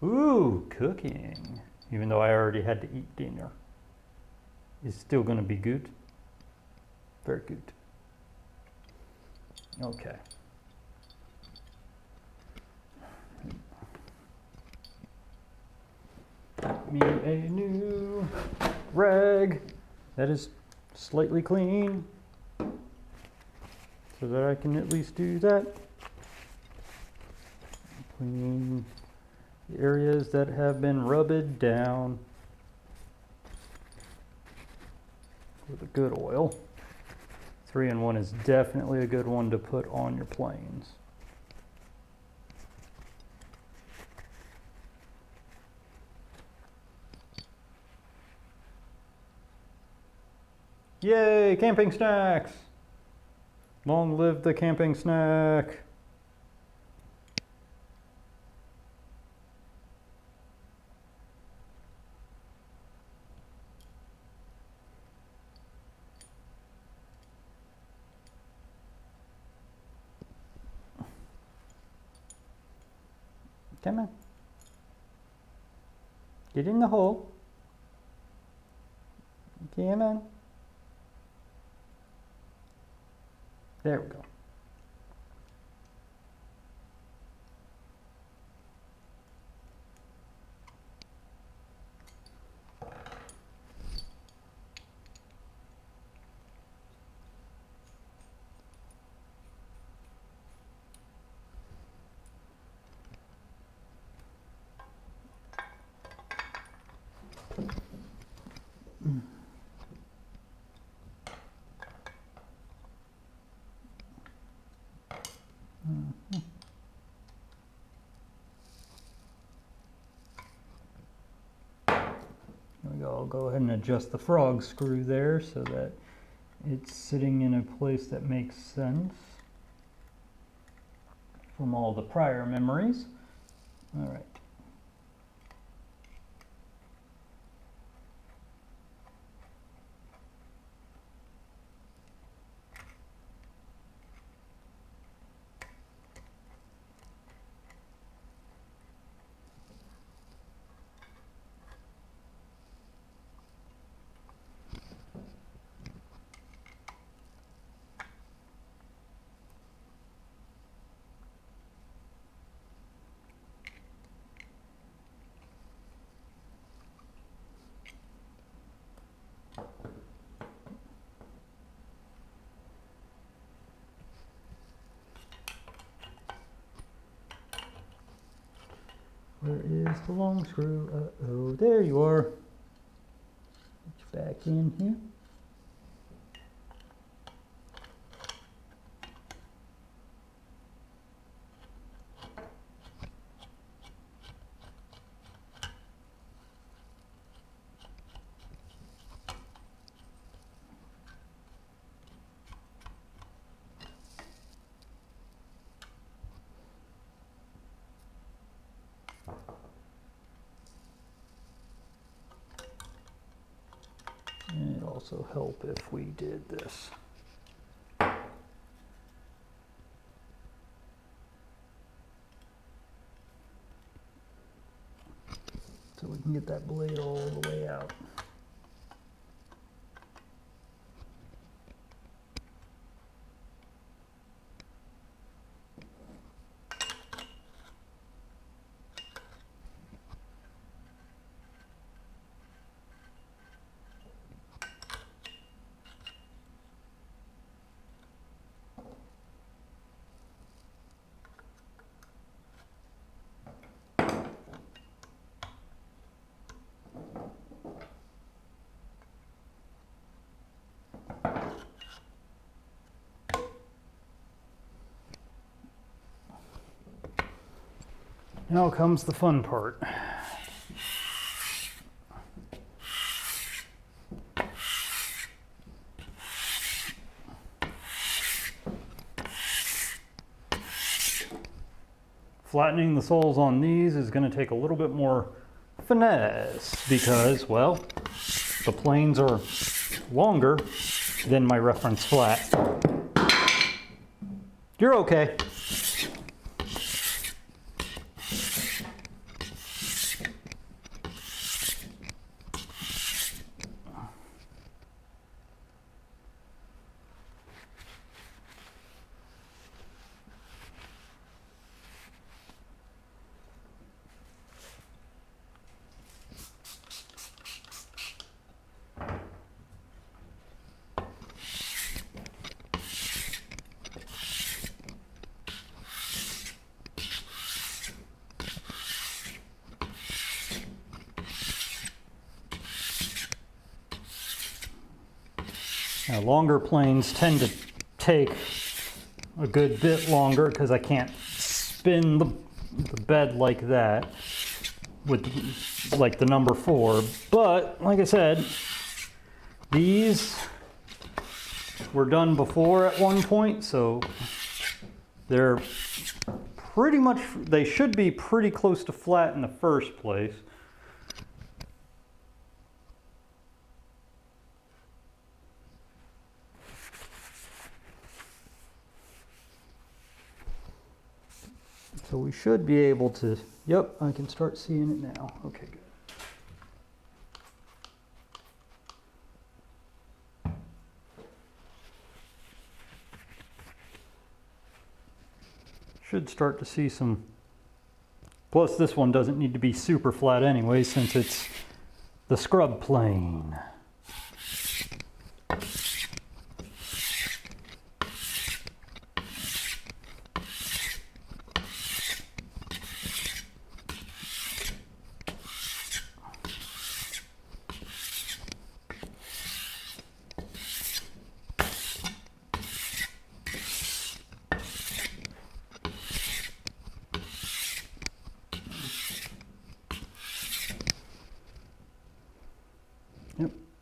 Ooh, cooking. Even though I already had to eat dinner. It's still gonna be good. Very good. Okay. Get me a new rag that is slightly clean so that I can at least do that. Clean the areas that have been rubbed down with a good oil. 3-in-1 is definitely a good one to put on your planes. Yay, camping snacks! Long live the camping snack! Come on. Get in the hole. Come on. There we go. go ahead and adjust the frog screw there so that it's sitting in a place that makes sense from all the prior memories. All right. Where is the long screw? Uh-oh, there you are. Get you back in here. And it'd also help if we did this. So we can get that blade all the way out. Now comes the fun part. Flattening the soles on these is going to take a little bit more finesse because, well, the planes are longer than my reference flat. You're okay. Now, longer planes tend to take a good bit longer because I can't spin the bed like that with like the number 4. But like I said, these were done before at one point, so they're pretty much, they should be pretty close to flat in the first place. So we should be able to, yep, I can start seeing it now. Okay, good. Should start to see some, plus this one doesn't need to be super flat anyway since it's the scrub plane.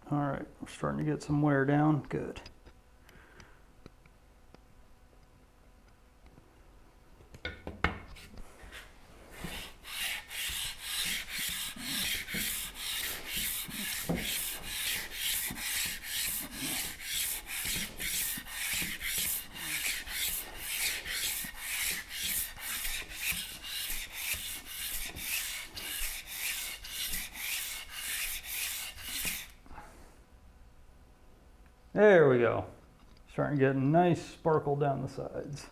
All right, we're starting to get some wear down. Good. There we go. Starting to get a nice sparkle down the sides.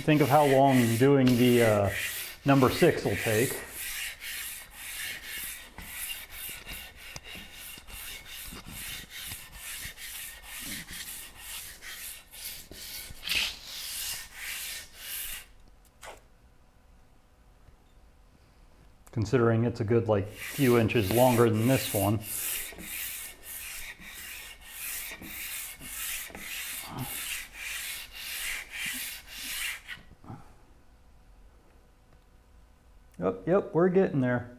Think of how long doing the number 6 will take. Considering it's a good like few inches longer than this one. Yep, we're getting there.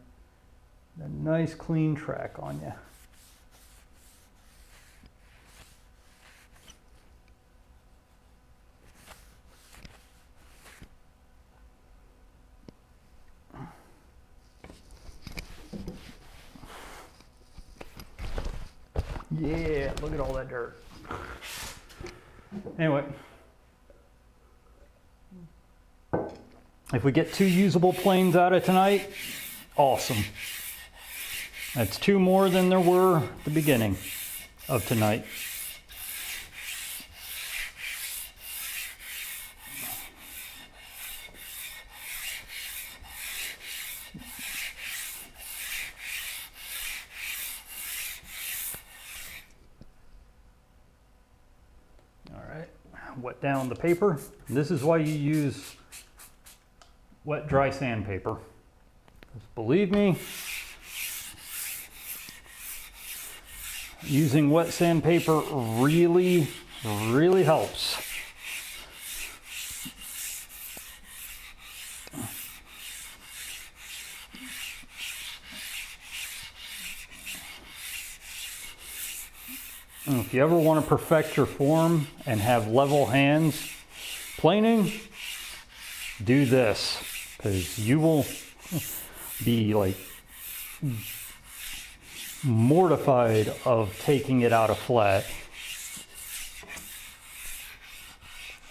A nice clean track on you. Yeah, look at all that dirt. Anyway. If we get 2 usable planes out of tonight, awesome. That's 2 more than there were at the beginning of tonight. All right, wet down the paper. This is why you use wet dry sandpaper. Just believe me, using wet sandpaper really helps. And if you ever want to perfect your form and have level hands planing, do this, because you will be like mortified of taking it out of flat.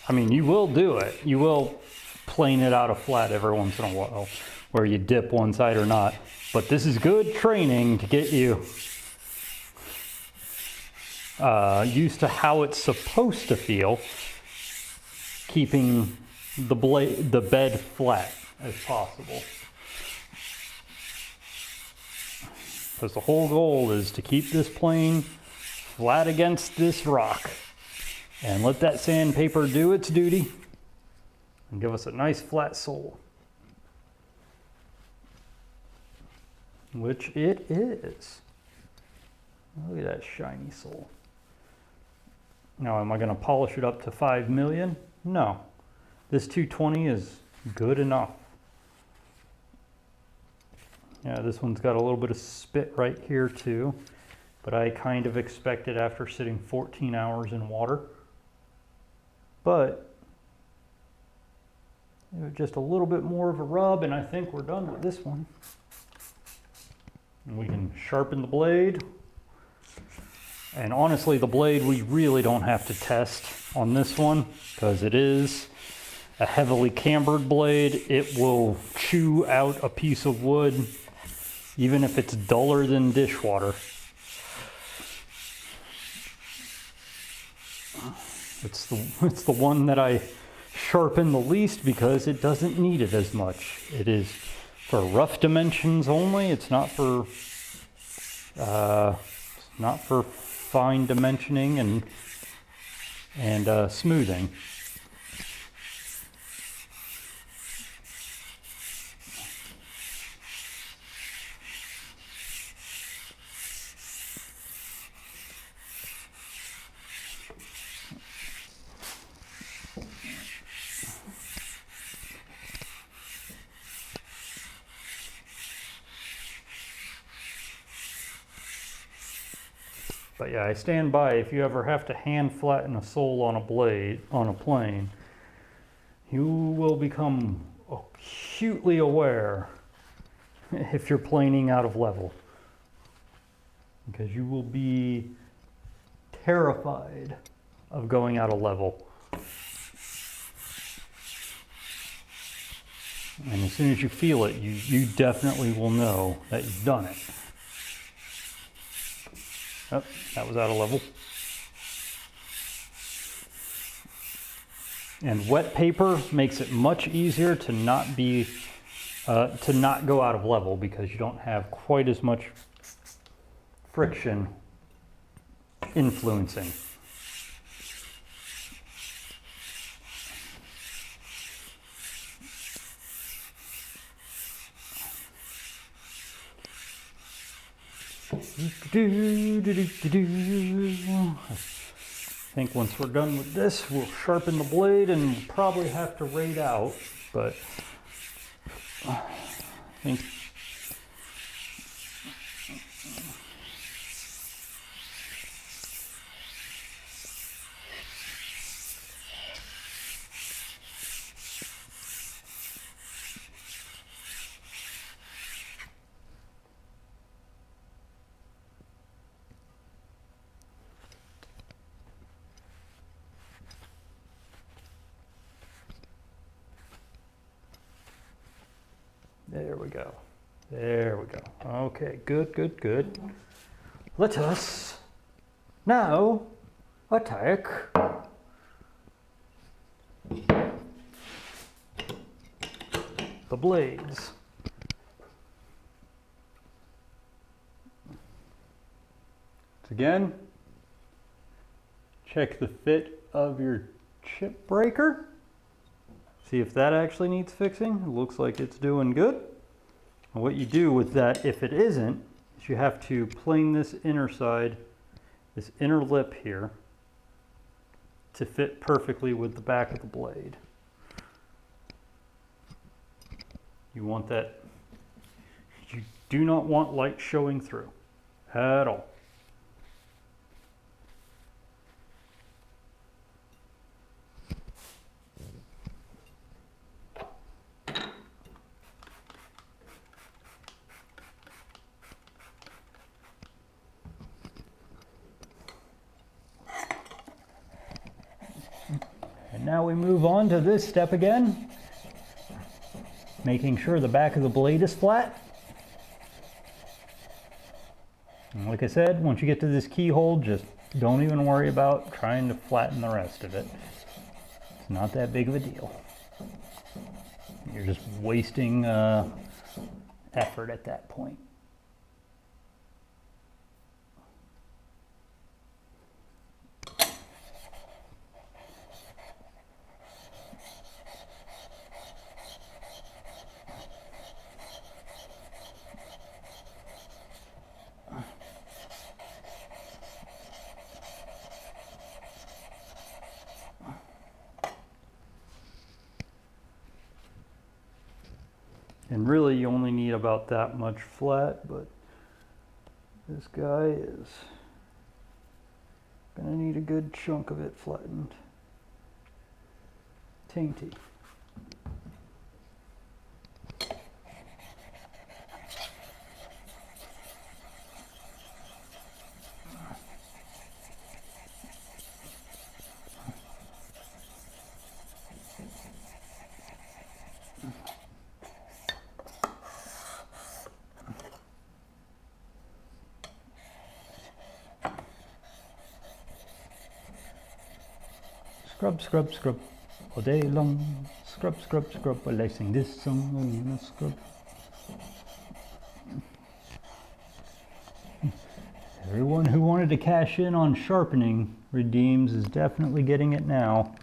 I mean, you will do it. You will plane it out of flat every once in a while, where you dip one side or not. But this is good training to get you used to how it's supposed to feel, keeping the bed flat as possible. Because the whole goal is to keep this plane flat against this rock and let that sandpaper do its duty and give us a nice flat sole, which it is. Look at that shiny sole. Now, am I going to polish it up to 5 million? No. This 220 is good enough. Yeah, this one's got a little bit of spit right here too, but I kind of expect it after sitting 14 hours in water. But just a little bit more of a rub and I think we're done with this one. And we can sharpen the blade. And honestly, the blade we really don't have to test on this one because it is a heavily cambered blade. It will chew out a piece of wood even if it's duller than dishwater. It's the one that I sharpen the least because it doesn't need it as much. It is for rough dimensions only. It's not for fine dimensioning and smoothing. But yeah, I stand by, if you ever have to hand flatten a sole on a blade, on a plane, you will become acutely aware if you're planing out of level. Because you will be terrified of going out of level. And as soon as you feel it, you definitely will know that you've done it. Oh, that was out of level. And wet paper makes it much easier to not go out of level because you don't have quite as much friction influencing. I think once we're done with this, we'll sharpen the blade and we'll probably have to raid out, but I think there we go. There we go. Okay, good, good, good. Let us now attack the blades. Again, check the fit of your chip breaker. See if that actually needs fixing. It looks like it's doing good. And what you do with that, if it isn't, is you have to plane this inner side, this inner lip here, to fit perfectly with the back of the blade. You want that, you do not want light showing through at all. Now we move on to this step again, making sure the back of the blade is flat. And like I said, once you get to this keyhole, just don't even worry about trying to flatten the rest of it. It's not that big of a deal. You're just wasting effort at that point. And really you only need about that much flat, but this guy is gonna need a good chunk of it flattened. Tainty. Scrub, scrub, scrub, all day long. Scrub, scrub, scrub, while I sing this song. Oh, you must scrub. Everyone who wanted to cash in on sharpening redeems is definitely getting it now.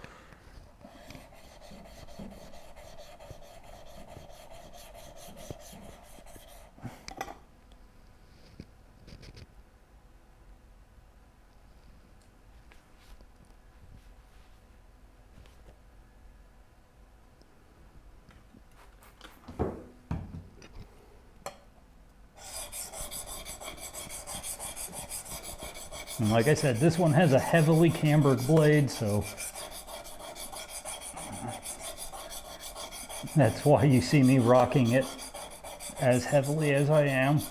And like I said, this one has a heavily cambered blade, so that's why you see me rocking it as heavily as I am.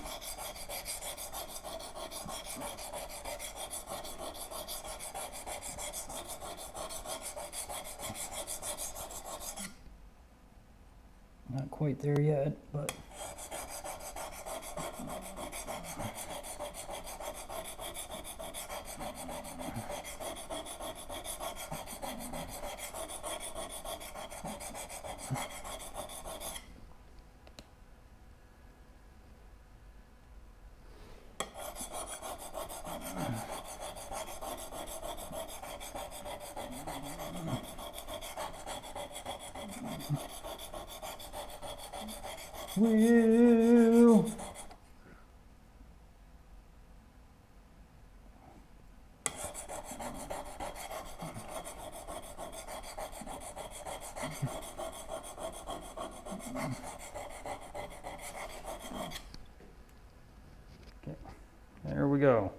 Not quite there yet, but wheel. Okay, there we go.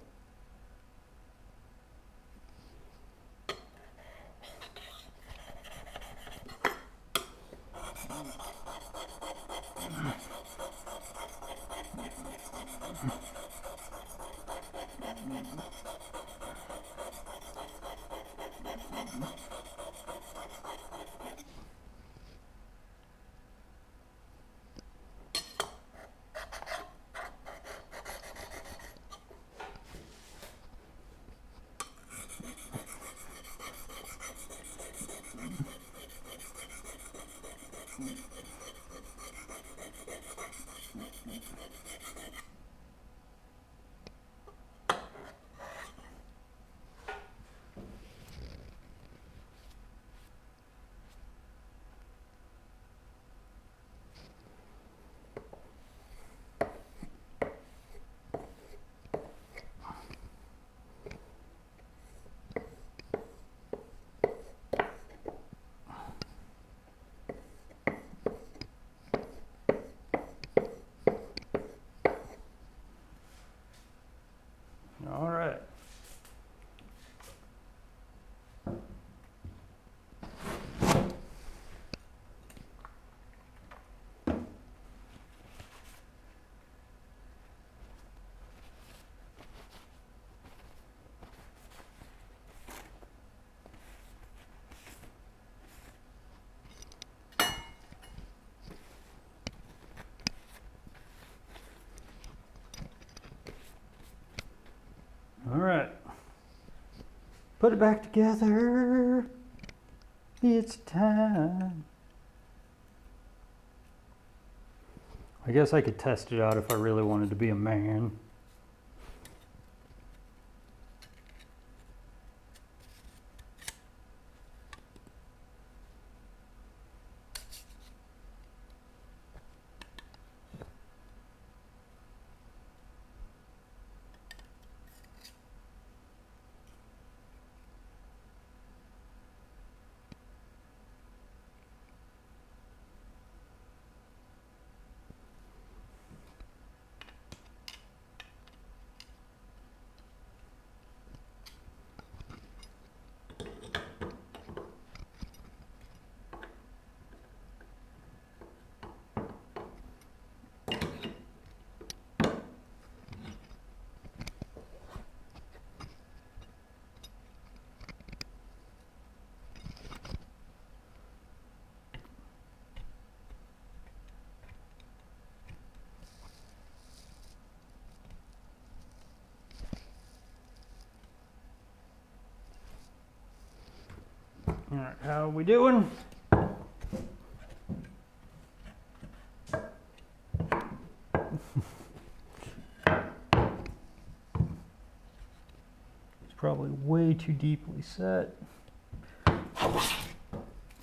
All right. All right. Put it back together. It's time. I guess I could test it out if I really wanted to be a man. right, how are we doing? It's probably way too deeply set.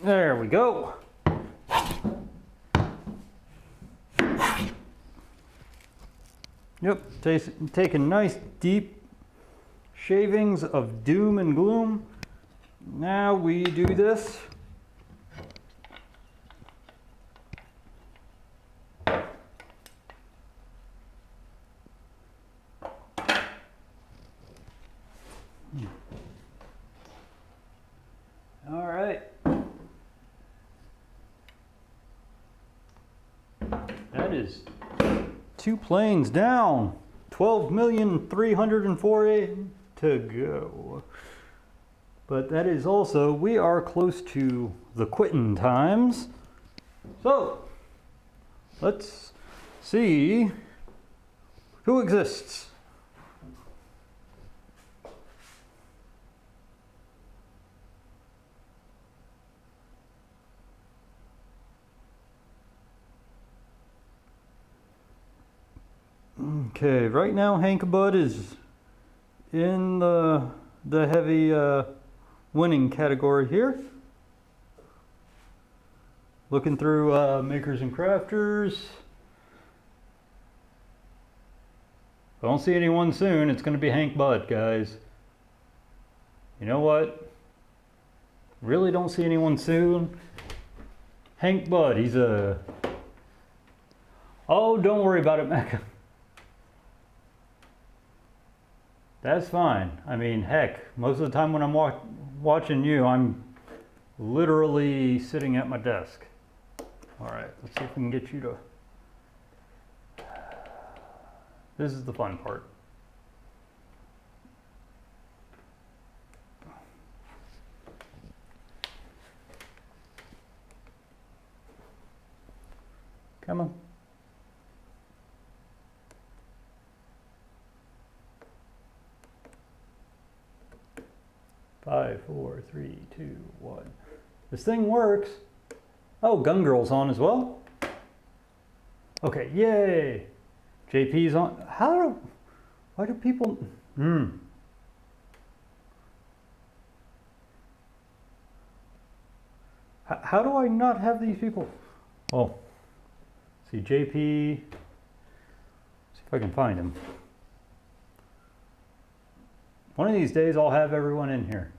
There we go. Yep, taking nice deep shavings of doom and gloom. Now we do this. All right. That is 2 planes down. 12,304,000 to go. But that is also, we are close to the quitting times. So, let's see who exists. Okay, right now Hank Bud is in the heavy winning category here. Looking through makers and crafters. If I don't see anyone soon, it's going to be Hank Bud, guys. You know what? Really don't see anyone soon. Hank Bud, he's a... Oh, don't worry about it, Mecca. That's fine. I mean, heck, most of the time when I'm watching you, I'm literally sitting at my desk. All right, let's see if we can get you to... This is the fun part. Come on. Five, four, three, two, one. This thing works. Oh, Gun Girl's on as well. Okay, yay. JP's on. Why do people? How do I not have these people? Oh, see JP. See if I can find him. One of these days I'll have everyone in here.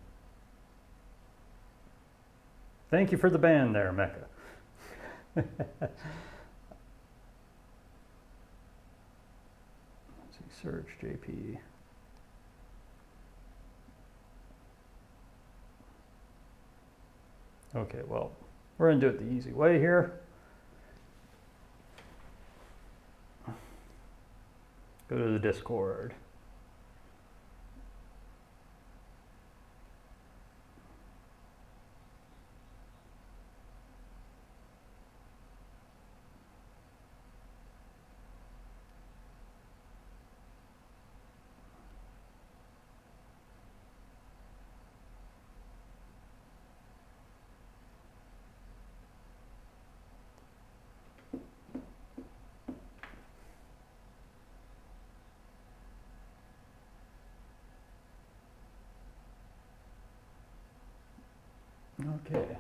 Thank you for the band there, Mecca. Let's see, search JP. Okay, well, we're gonna do it the easy way here. Go to the Discord. Okay.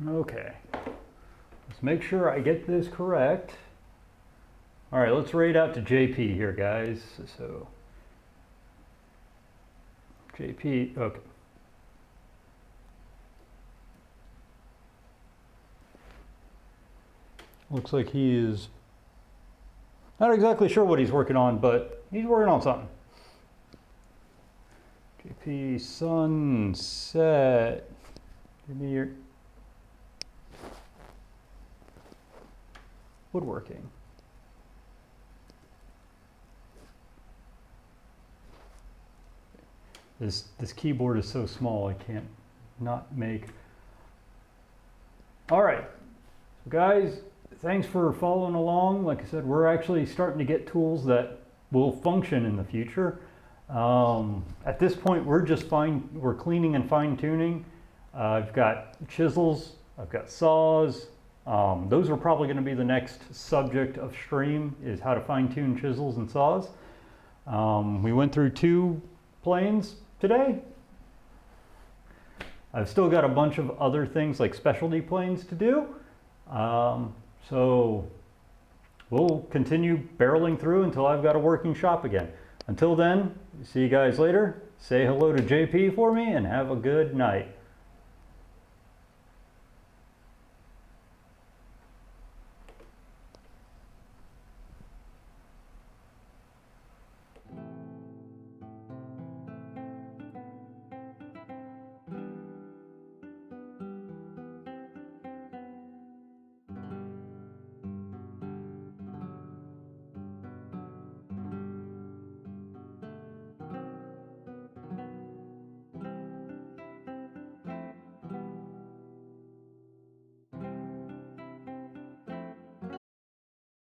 Okay. Let's make sure I get this correct. All right, let's rate out to JP here, guys. So, JP, okay. Looks like he is not exactly sure what he's working on, but he's working on something. JP Sunset. Give me your woodworking. This keyboard is so small I can't not make. All right, so guys, thanks for following along. Like I said, we're actually starting to get tools that will function in the future. At this point, we're cleaning and fine tuning. I've got chisels, I've got saws. Those are probably going to be the next subject of stream, is how to fine tune chisels and saws. We went through 2 planes today. I've still got a bunch of other things like specialty planes to do. So we'll continue barreling through until I've got a working shop again. Until then, see you guys later. Say hello to JP for me and have a good night.